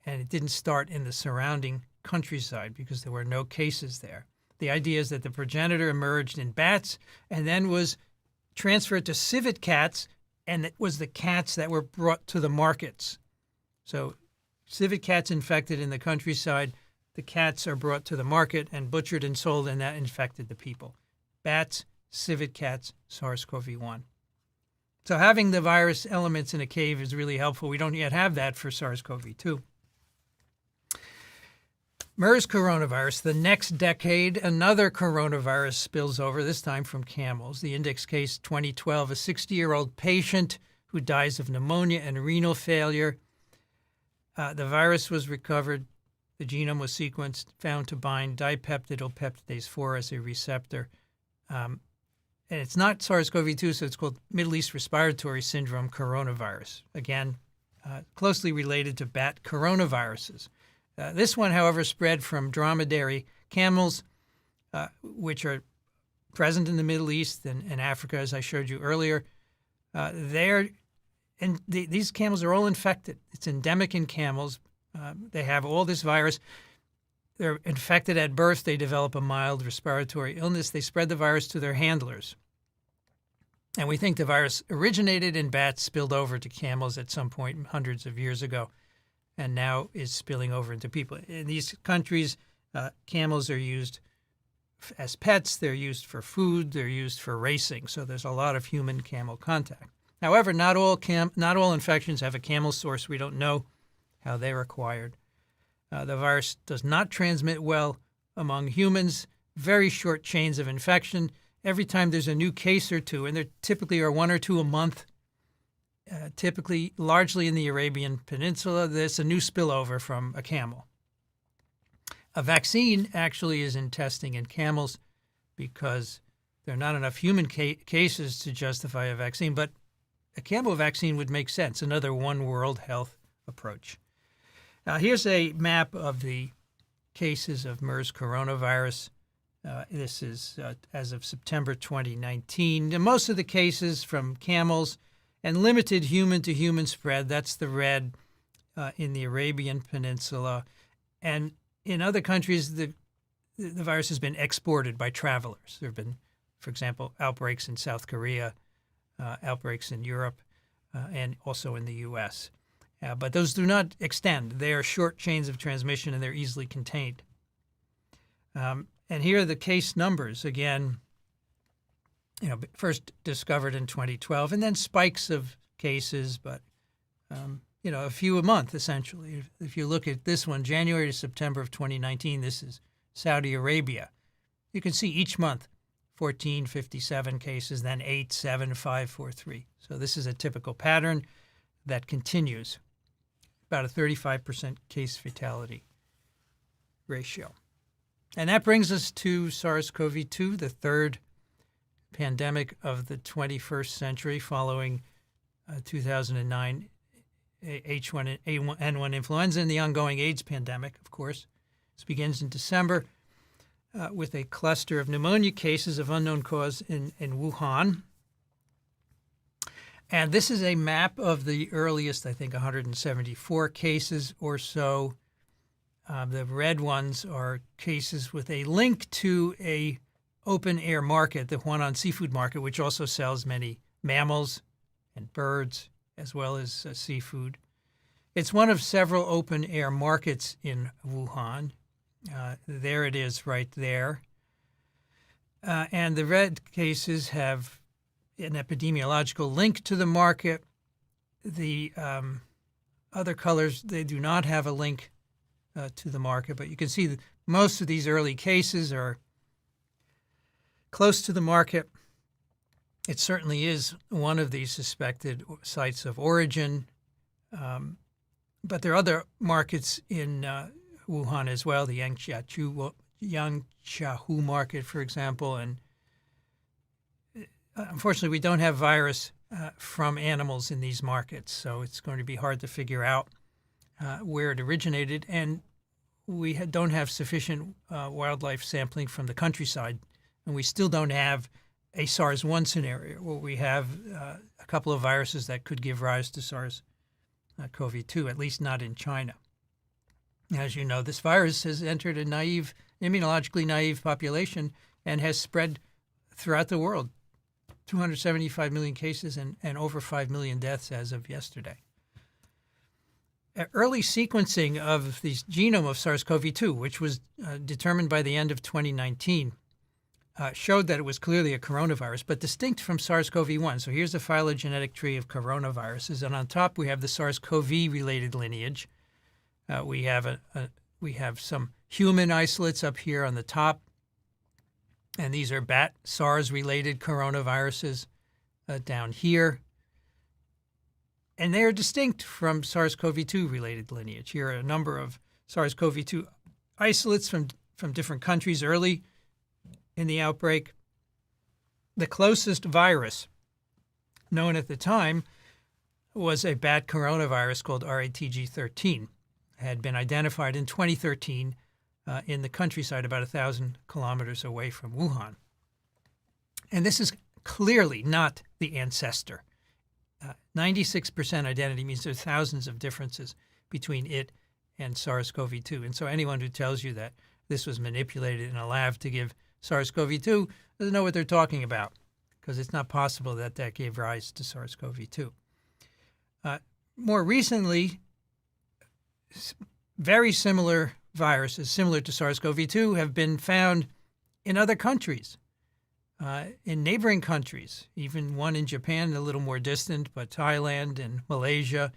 And it didn't start in the surrounding countryside because there were no cases there. The idea is that the progenitor emerged in bats and then was transferred to civet cats, and it was the cats that were brought to the markets. So civet cats infected in the countryside, the cats are brought to the market and butchered and sold, and that infected the people. Bats, civet cats, SARS-CoV-1. So having the virus elements in a cave is really helpful. We don't yet have that for SARS-CoV-2. MERS coronavirus, the next decade, another coronavirus spills over, this time from camels. The index case 2012, a 60-year-old patient who dies of pneumonia and renal failure. The virus was recovered. The genome was sequenced, found to bind dipeptidyl peptidase 4 as a receptor. And it's not SARS-CoV-2, so it's called Middle East Respiratory Syndrome coronavirus. Again, closely related to bat coronaviruses. This one, however, spread from dromedary camels, which are present in the Middle East and Africa, as I showed you earlier. These camels are all infected. It's endemic in camels. They have all this virus. They're infected at birth. They develop a mild respiratory illness. They spread the virus to their handlers. And we think the virus originated in bats, spilled over to camels at some point hundreds of years ago, and now is spilling over into people. In these countries, camels are used as pets. They're used for food. They're used for racing. So there's a lot of human-camel contact. However, not all infections have a camel source. We don't know how they're acquired. The virus does not transmit well among humans. Very short chains of infection. Every time there's a new case or two, and there typically are 1 or 2 a month, typically largely in the Arabian Peninsula, there's a new spillover from a camel. A vaccine actually is in testing in camels because there are not enough human cases to justify a vaccine, but a camel vaccine would make sense, another one world health approach. Now, here's a map of the cases of MERS coronavirus. This is as of September 2019. And most of the cases from camels and limited human-to-human spread. That's the red in the Arabian Peninsula. And in other countries, the virus has been exported by travelers. There have been, for example, outbreaks in South Korea, outbreaks in Europe, and also in the U.S. But those do not extend. They are short chains of transmission, and they're easily contained. And here are the case numbers. Again, first discovered in 2012, and then spikes of cases, but, a few a month, essentially. If you look at this one, January to September of 2019, this is Saudi Arabia. You can see each month, 14, 57 cases, then 8, 7, 5, 4, 3. So this is a typical pattern that continues, about a 35% case fatality ratio. And that brings us to SARS-CoV-2, the third pandemic of the 21st century following 2009 H1N1 influenza and the ongoing AIDS pandemic, of course. This begins in December with a cluster of pneumonia cases of unknown cause in Wuhan. And this is a map of the earliest, I think, 174 cases or so. The red ones are cases with a link to a open-air market, the Huanan Seafood Market, which also sells many mammals and birds, as well as seafood. It's one of several open-air markets in Wuhan. There it is right there. And the red cases have an epidemiological link to the market. The other colors, they do not have a link to the market, but you can see that most of these early cases are close to the market. It certainly is one of these suspected sites of origin, but there are other markets in Wuhan as well, the Yangqiahu market, for example, and unfortunately, we don't have virus from animals in these markets, so it's going to be hard to figure out where it originated, and we don't have sufficient wildlife sampling from the countryside, and we still don't have a SARS-1 scenario where we have a couple of viruses that could give rise to SARS-CoV-2, at least not in China. As you know, this virus has entered a immunologically naive population and has spread throughout the world. 275 million cases and over 5 million deaths as of yesterday. Early sequencing of the genome of SARS-CoV-2, which was determined by the end of 2019, showed that it was clearly a coronavirus, but distinct from SARS-CoV-1. So here's the phylogenetic tree of coronaviruses, and on top we have the SARS-CoV-related lineage. We have some human isolates up here on the top, and these are bat SARS-related coronaviruses down here. And they are distinct from SARS-CoV-2-related lineage. Here are a number of SARS-CoV-2 isolates from different countries early in the outbreak. The closest virus known at the time was a bat coronavirus called RATG13. It had been identified in 2013 in the countryside about 1,000 kilometers away from Wuhan. And this is clearly not the ancestor. 96% identity means there are thousands of differences between it and SARS-CoV-2. And so anyone who tells you that this was manipulated in a lab to give SARS-CoV-2 doesn't know what they're talking about, because it's not possible that that gave rise to SARS-CoV-2. More recently, very similar viruses, similar to SARS-CoV-2, have been found in other countries, in neighboring countries, even one in Japan, a little more distant, but Thailand and Malaysia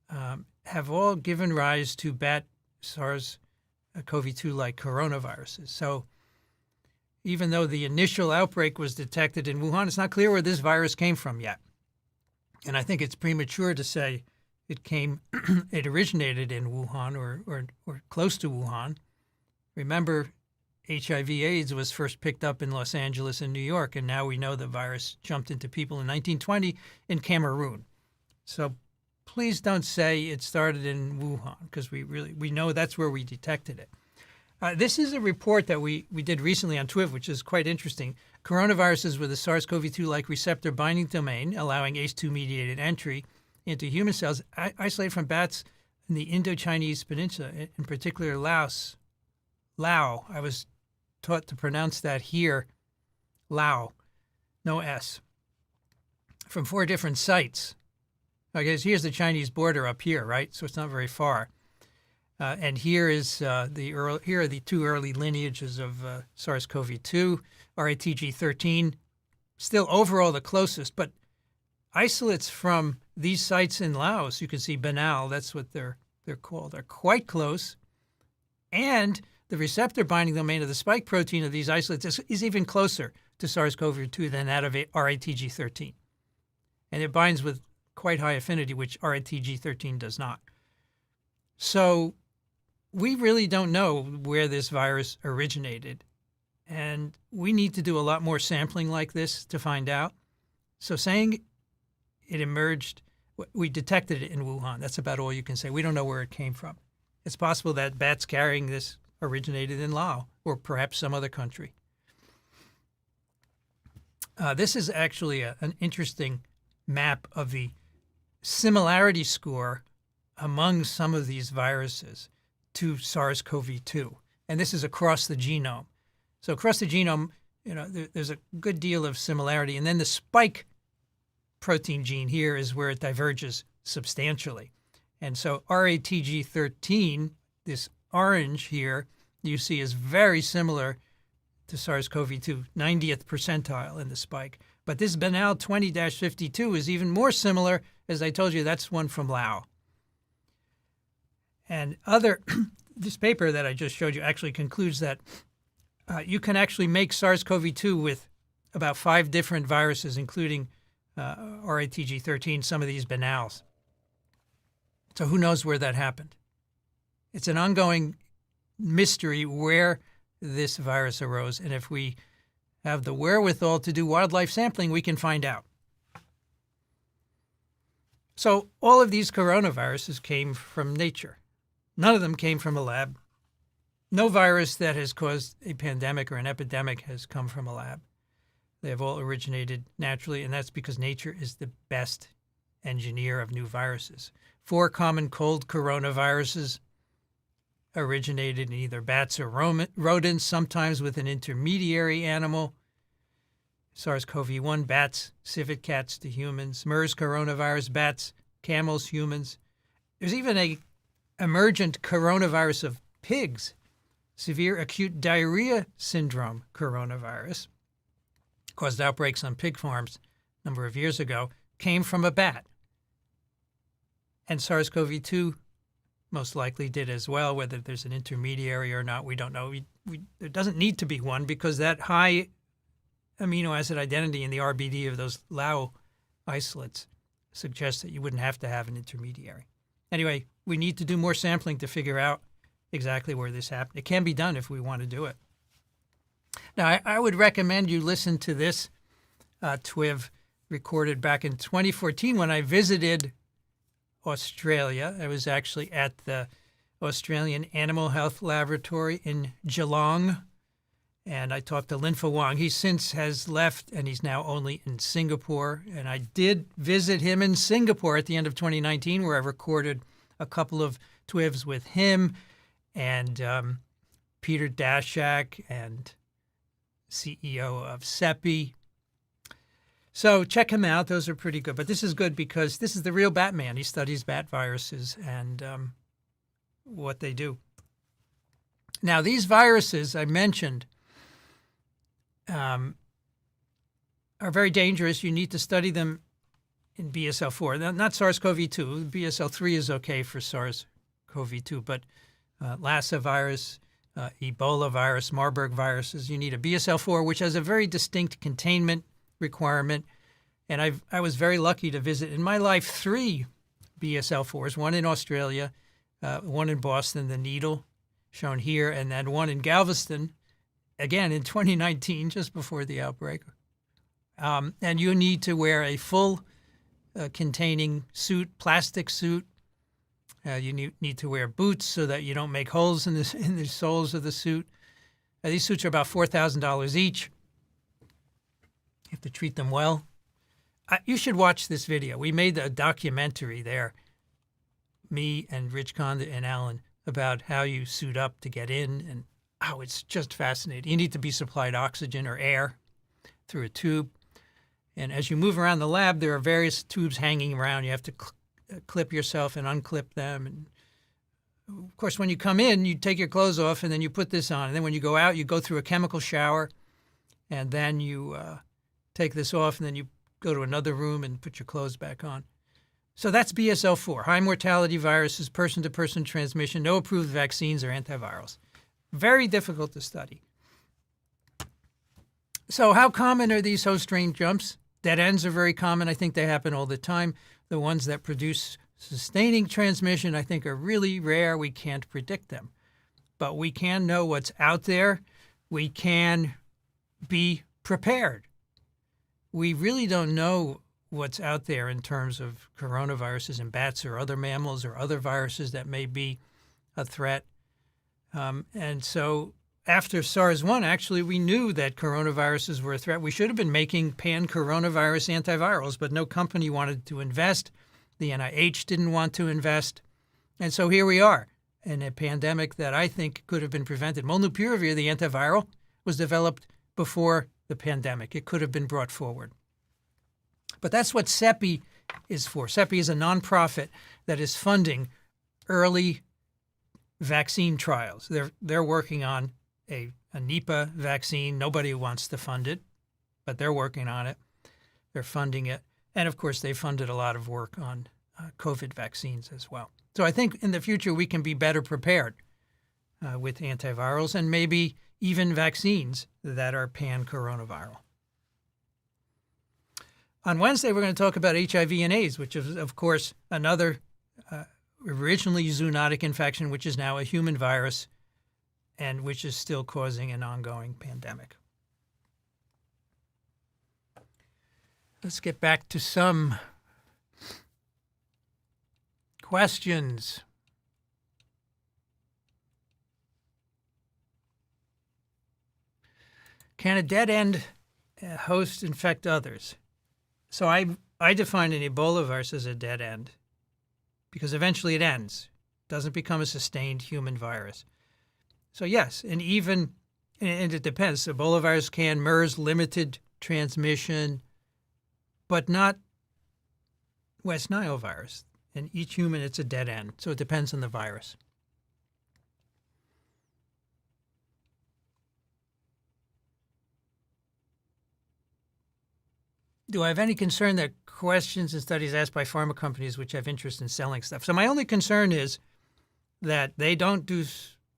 have all given rise to bat SARS-CoV-2-like coronaviruses. So even though the initial outbreak was detected in Wuhan, it's not clear where this virus came from yet. And I think it's premature to say it originated in Wuhan or close to Wuhan. Remember, HIV/AIDS was first picked up in Los Angeles and New York, and now we know the virus jumped into people in 1920 in Cameroon. So please don't say it started in Wuhan, because we know that's where we detected it. This is a report that we did recently on TWIV, which is quite interesting. Coronaviruses with a SARS-CoV-2-like receptor binding domain, allowing ACE2-mediated entry into human cells, isolated from bats in the Indo-Chinese Peninsula, in particular Laos. Lao. I was taught to pronounce that here, Lao, no S, from 4 different sites. Okay, so here's the Chinese border up here, right? So it's not very far. And here is here are the 2 early lineages of SARS-CoV-2, RATG13, still overall the closest, but isolates from these sites in Laos, you can see Banal, that's what they're called, are quite close, and the receptor binding domain of the spike protein of these isolates is even closer to SARS-CoV-2 than that of RATG13. And it binds with quite high affinity, which RATG13 does not. So we really don't know where this virus originated, and we need to do a lot more sampling like this to find out. So saying it emerged, we detected it in Wuhan, that's about all you can say. We don't know where it came from. It's possible that bats carrying this originated in Laos or perhaps some other country. This is actually an interesting map of the similarity score among some of these viruses to SARS-CoV-2. And this is across the genome. So across the genome, there's a good deal of similarity. And then the spike protein gene here is where it diverges substantially. And so RATG13, this orange here, you see is very similar to SARS-CoV-2, 90th percentile in the spike. But this banal 20-52 is even more similar. As I told you, that's one from Laos. And this paper that I just showed you actually concludes that you can actually make SARS-CoV-2 with about 5 different viruses, including RATG13, some of these banals. So who knows where that happened? It's an ongoing mystery where this virus arose, and if we have the wherewithal to do wildlife sampling, we can find out. So all of these coronaviruses came from nature. None of them came from a lab. No virus that has caused a pandemic or an epidemic has come from a lab. They have all originated naturally, and that's because nature is the best engineer of new viruses. 4 common cold coronaviruses originated in either bats or rodents, sometimes with an intermediary animal. SARS-CoV-1, bats, civet cats to humans. MERS coronavirus, bats, camels, humans. There's even a emergent coronavirus of pigs, severe acute diarrhea syndrome coronavirus, caused outbreaks on pig farms a number of years ago, came from a bat. And SARS-CoV-2 most likely did as well. Whether there's an intermediary or not, we don't know. There doesn't need to be one because that high amino acid identity in the RBD of those Lao isolates suggests that you wouldn't have to have an intermediary. Anyway, we need to do more sampling to figure out exactly where this happened. It can be done if we want to do it. Now, I would recommend you listen to this TWIV recorded back in 2014 when I visited Australia. I was actually at the Australian Animal Health Laboratory in Geelong, and I talked to Linfa Wang. He since has left, and he's now only in Singapore. And I did visit him in Singapore at the end of 2019, where I recorded a couple of TWIVs with him and Peter Daszak, and CEO of CEPI. So check him out. Those are pretty good. But this is good because this is the real Batman. He studies bat viruses and what they do. Now, these viruses I mentioned are very dangerous. You need to study them in BSL-4. Now, not SARS-CoV-2. BSL-3 is okay for SARS-CoV-2, but Lassa virus, Ebolavirus, Marburg viruses, you need a BSL-4, which has a very distinct containment requirement. And I was very lucky to visit in my life 3 BSL-4s, one in Australia, one in Boston, the Needle, shown here, and then one in Galveston, again in 2019, just before the outbreak. And you need to wear a full containing suit, plastic suit. You need to wear boots so that you don't make holes in the soles of the suit. These suits are about $4,000 each. You have to treat them well. You should watch this video. We made a documentary there, me and Rich Conda and Alan, about how you suit up to get in. And it's just fascinating. You need to be supplied oxygen or air through a tube. And as you move around the lab, there are various tubes hanging around. You have to clip yourself and unclip them. And of course, when you come in, you take your clothes off and then you put this on. And then when you go out, you go through a chemical shower, and then you take this off, and then you go to another room and put your clothes back on. So that's BSL-4, high mortality viruses, person-to-person transmission, no approved vaccines or antivirals. Very difficult to study. So how common are these host strain jumps? Dead ends are very common. I think they happen all the time. The ones that produce sustaining transmission, I think, are really rare. We can't predict them. But we can know what's out there. We can be prepared. We really don't know what's out there in terms of coronaviruses in bats or other mammals or other viruses that may be a threat. And so after SARS-1, actually, we knew that coronaviruses were a threat. We should have been making pan-coronavirus antivirals, but no company wanted to invest. The NIH didn't want to invest. And so here we are in a pandemic that I think could have been prevented. Molnupiravir, the antiviral, was developed before the pandemic. It could have been brought forward. But that's what CEPI is for. CEPI is a nonprofit that is funding early vaccine trials. They're working on a Nipah vaccine. Nobody wants to fund it, but they're working on it. They're funding it. And, of course, they funded a lot of work on COVID vaccines as well. So I think in the future we can be better prepared with antivirals and maybe even vaccines that are pan-coronaviral. On Wednesday, we're going to talk about HIV and AIDS, which is, of course, another originally zoonotic infection, which is now a human virus and which is still causing an ongoing pandemic. Let's get back to some questions. Can a dead end host infect others? So I define an Ebolavirus as a dead end because eventually it ends. It doesn't become a sustained human virus. So yes, and it depends. Ebolavirus can, MERS, limited transmission, but not West Nile virus. In each human, it's a dead end. So it depends on the virus. Do I have any concern that questions and studies asked by pharma companies which have interest in selling stuff? So my only concern is that they don't do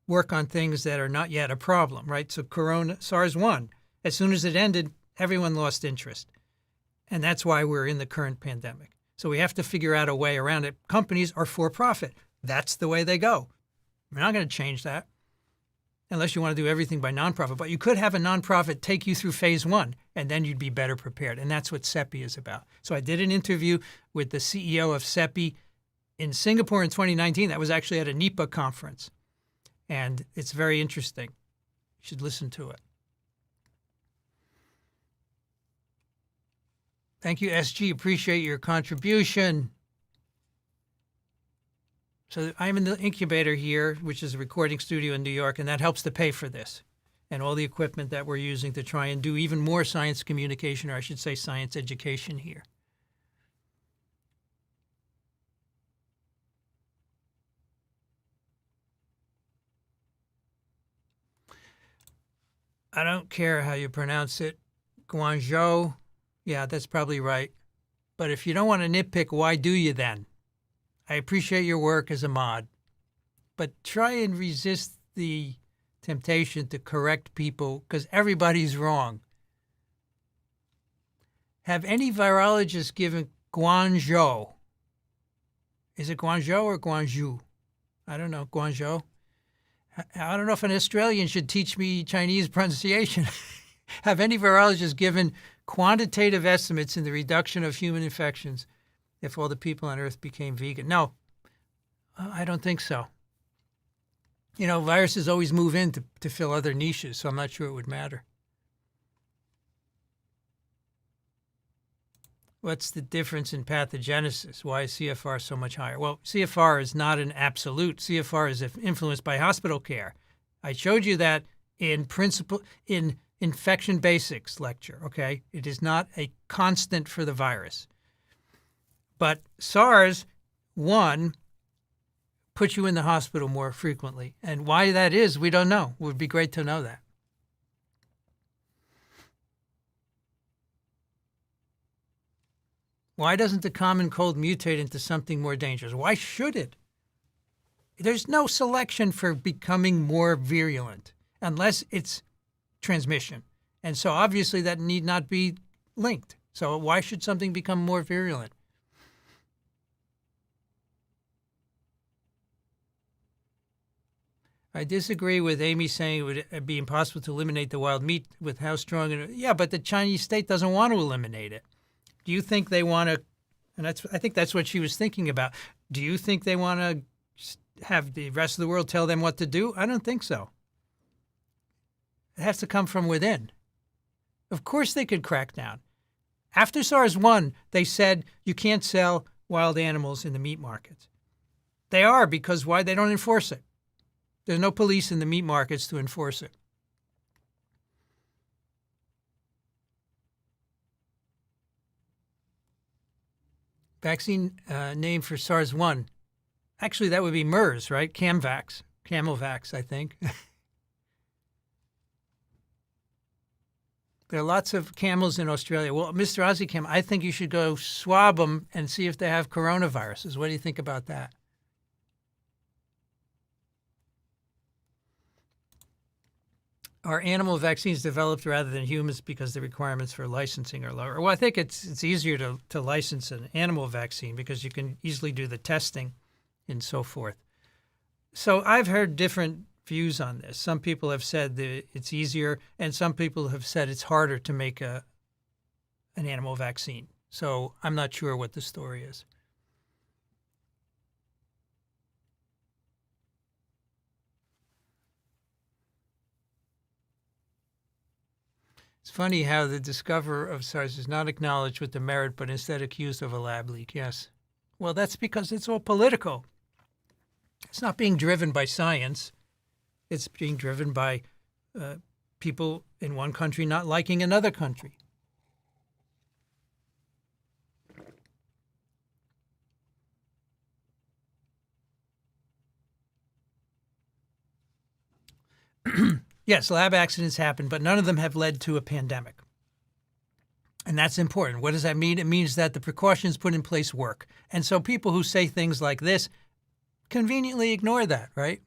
work on things that are not yet a problem, right? So SARS-1, as soon as it ended, everyone lost interest. And that's why we're in the current pandemic. So we have to figure out a way around it. Companies are for profit. That's the way they go. We're not going to change that unless you want to do everything by nonprofit. But you could have a nonprofit take you through phase 1, and then you'd be better prepared. And that's what CEPI is about. So I did an interview with the CEO of CEPI in Singapore in 2019. That was actually at a Nipah conference. And it's very interesting. You should listen to it. Thank you, SG. Appreciate your contribution. So I'm in the incubator here, which is a recording studio in New York, and that helps to pay for this and all the equipment that we're using to try and do even more science communication, or I should say science education here. I don't care how you pronounce it. Guangzhou. Yeah, that's probably right. But if you don't want to nitpick, why do you then? I appreciate your work as a mod, but try and resist the temptation to correct people because everybody's wrong. Have any virologists given Guangzhou? Is it Guangzhou or Guangzhou? I don't know. Guangzhou? I don't know if an Australian should teach me Chinese pronunciation. Have any virologists given quantitative estimates in the reduction of human infections if all the people on Earth became vegan? No, I don't think so. You know, viruses always move in to fill other niches, so I'm not sure it would matter. What's the difference in pathogenesis? Why is CFR so much higher? Well, CFR is not an absolute. CFR is influenced by hospital care. I showed you that in infection basics lecture, okay? It is not a constant for the virus. But SARS-1 puts you in the hospital more frequently. And why that is, we don't know. It would be great to know that. Why doesn't the common cold mutate into something more dangerous? Why should it? There's no selection for becoming more virulent unless it's transmission. And so obviously that need not be linked. So why should something become more virulent? I disagree with Amy saying it would be impossible to eliminate the wild meat with how strong it is. Yeah, but the Chinese state doesn't want to eliminate it. Do you think they want to, and I think that's what she was thinking about. Do you think they want to have the rest of the world tell them what to do? I don't think so. It has to come from within. Of course they could crack down. After SARS-1, they said you can't sell wild animals in the meat markets. They are, because why? They don't enforce it. There's no police in the meat markets to enforce it. Vaccine name for SARS-1. Actually, that would be MERS, right? Camelvax, I think. There are lots of camels in Australia. Well, Mr. Ozzy I think you should go swab them and see if they have coronaviruses. What do you think about that? Are animal vaccines developed rather than humans because the requirements for licensing are lower? Well, I think it's easier to license an animal vaccine because you can easily do the testing and so forth. So I've heard different views on this. Some people have said that it's easier, and some people have said it's harder to make an animal vaccine. So I'm not sure what the story is. It's funny how the discoverer of SARS is not acknowledged with the merit, but instead accused of a lab leak. Yes. Well, that's because it's all political. It's not being driven by science. It's being driven by people in one country not liking another country. Yes, lab accidents happen, but none of them have led to a pandemic. And that's important. What does that mean? It means that the precautions put in place work. And so people who say things like this conveniently ignore that, right?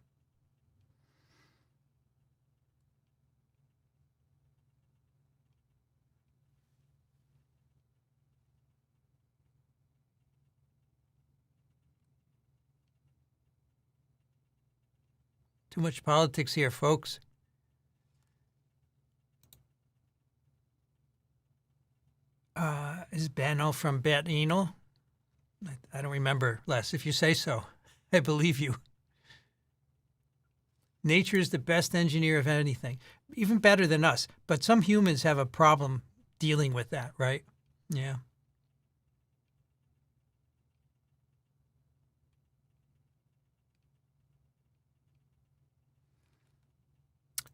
Too much politics here, folks. Is Banno from Planttoanimal? I don't remember, Les. If you say so, I believe you. Nature is the best engineer of anything, even better than us. But some humans have a problem dealing with that, right? Yeah.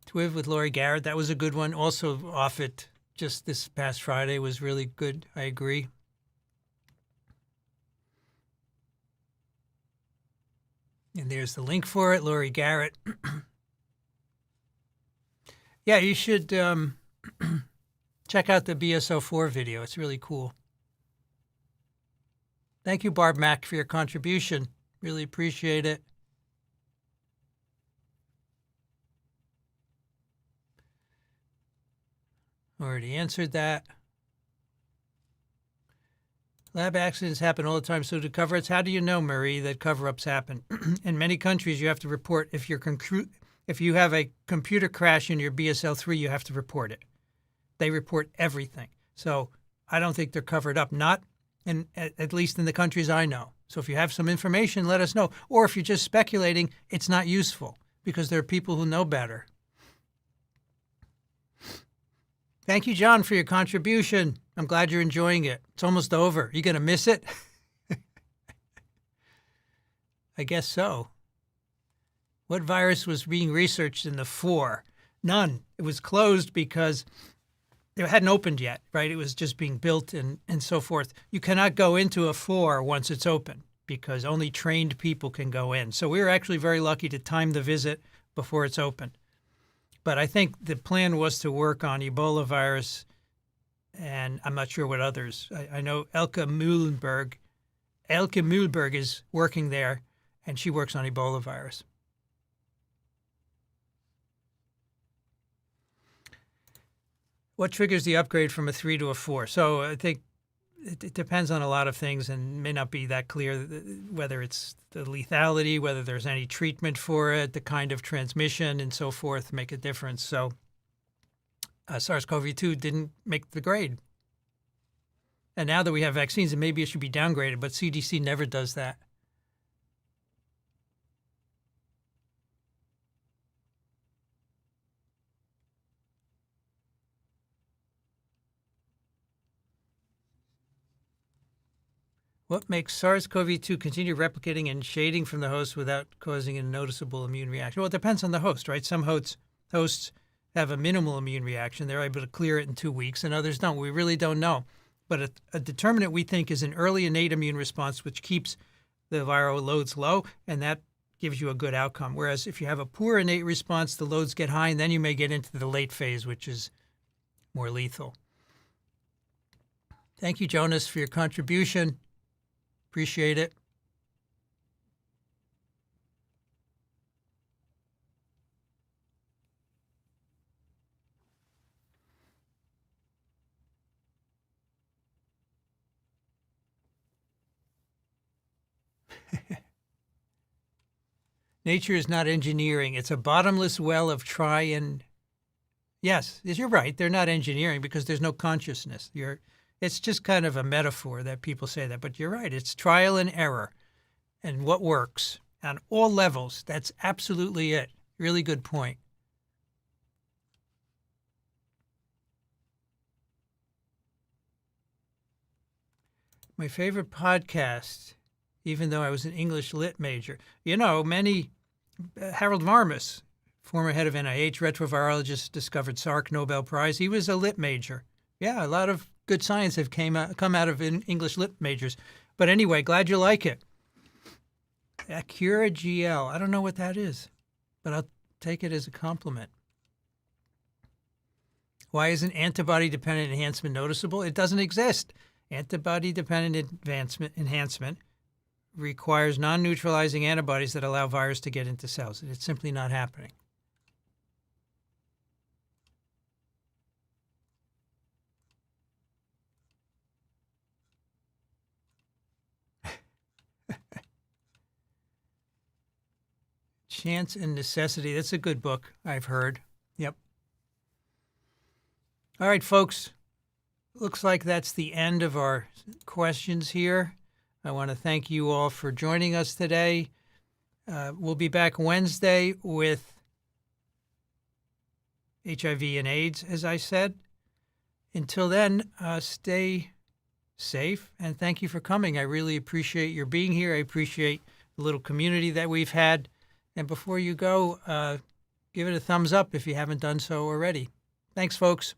Twiv with Laurie Garrett, that was a good one. Also off it just this past Friday was really good. I agree. And there's the link for it, Laurie Garrett. Yeah, you should check out the BSO4 video. It's really cool. Thank you, Barb Mack, for your contribution. Really appreciate it. Already answered that. Lab accidents happen all the time, so do cover-ups. How do you know, Marie, that cover-ups happen? In many countries, you have to report if you have a computer crash in your BSL-3, you have to report it. They report everything. So I don't think they're covered up, not at least in the countries I know. So if you have some information, let us know. Or if you're just speculating, it's not useful because there are people who know better. Thank you, John, for your contribution. I'm glad you're enjoying it. It's almost over. You going to miss it? I guess so. What virus was being researched in the 4? None. It was closed because it hadn't opened yet, right? It was just being built and so forth. You cannot go into a 4 once it's open because only trained people can go in. So we were actually very lucky to time the visit before it's open. But I think the plan was to work on Ebolavirus, and I'm not sure what others. I know Elke Mühlenberg is working there, and she works on Ebolavirus. What triggers the upgrade from a 3 to a 4? So I think it depends on a lot of things and may not be that clear whether it's the lethality, whether there's any treatment for it, the kind of transmission and so forth make a difference. So SARS-CoV-2 didn't make the grade. And now that we have vaccines, and maybe it should be downgraded, but CDC never does that. What makes SARS-CoV-2 continue replicating and shading from the host without causing a noticeable immune reaction? Well, it depends on the host, right? Some hosts have a minimal immune reaction. They're able to clear it in 2 weeks, and others don't. We really don't know. But a determinant we think is an early innate immune response, which keeps the viral loads low, and that gives you a good outcome. Whereas if you have a poor innate response, the loads get high, and then you may get into the late phase, which is more lethal. Thank you, Jonas, for your contribution. Appreciate it. Nature is not engineering. It's a bottomless well of try and... Yes, you're right. They're not engineering because there's no consciousness. It's just kind of a metaphor that people say that. But you're right. It's trial and error and what works on all levels. That's absolutely it. Really good point. My favorite podcast, even though I was an English lit major. Harold Marmus, former head of NIH, retrovirologist, discovered SARC, Nobel Prize. He was a lit major. Yeah, a lot of good science have come out of English lit majors. But anyway, glad you like it. Acura GL. I don't know what that is, but I'll take it as a compliment. Why isn't antibody-dependent enhancement noticeable? It doesn't exist. Antibody-dependent enhancement requires non-neutralizing antibodies that allow virus to get into cells. It's simply not happening. Chance and Necessity. That's a good book, I've heard. Yep. All right, folks. Looks like that's the end of our questions here. I want to thank you all for joining us today. We'll be back Wednesday with HIV and AIDS, as I said. Until then, stay safe, and thank you for coming. I really appreciate your being here. I appreciate the little community that we've had. And before you go, give it a thumbs up if you haven't done so already. Thanks, folks.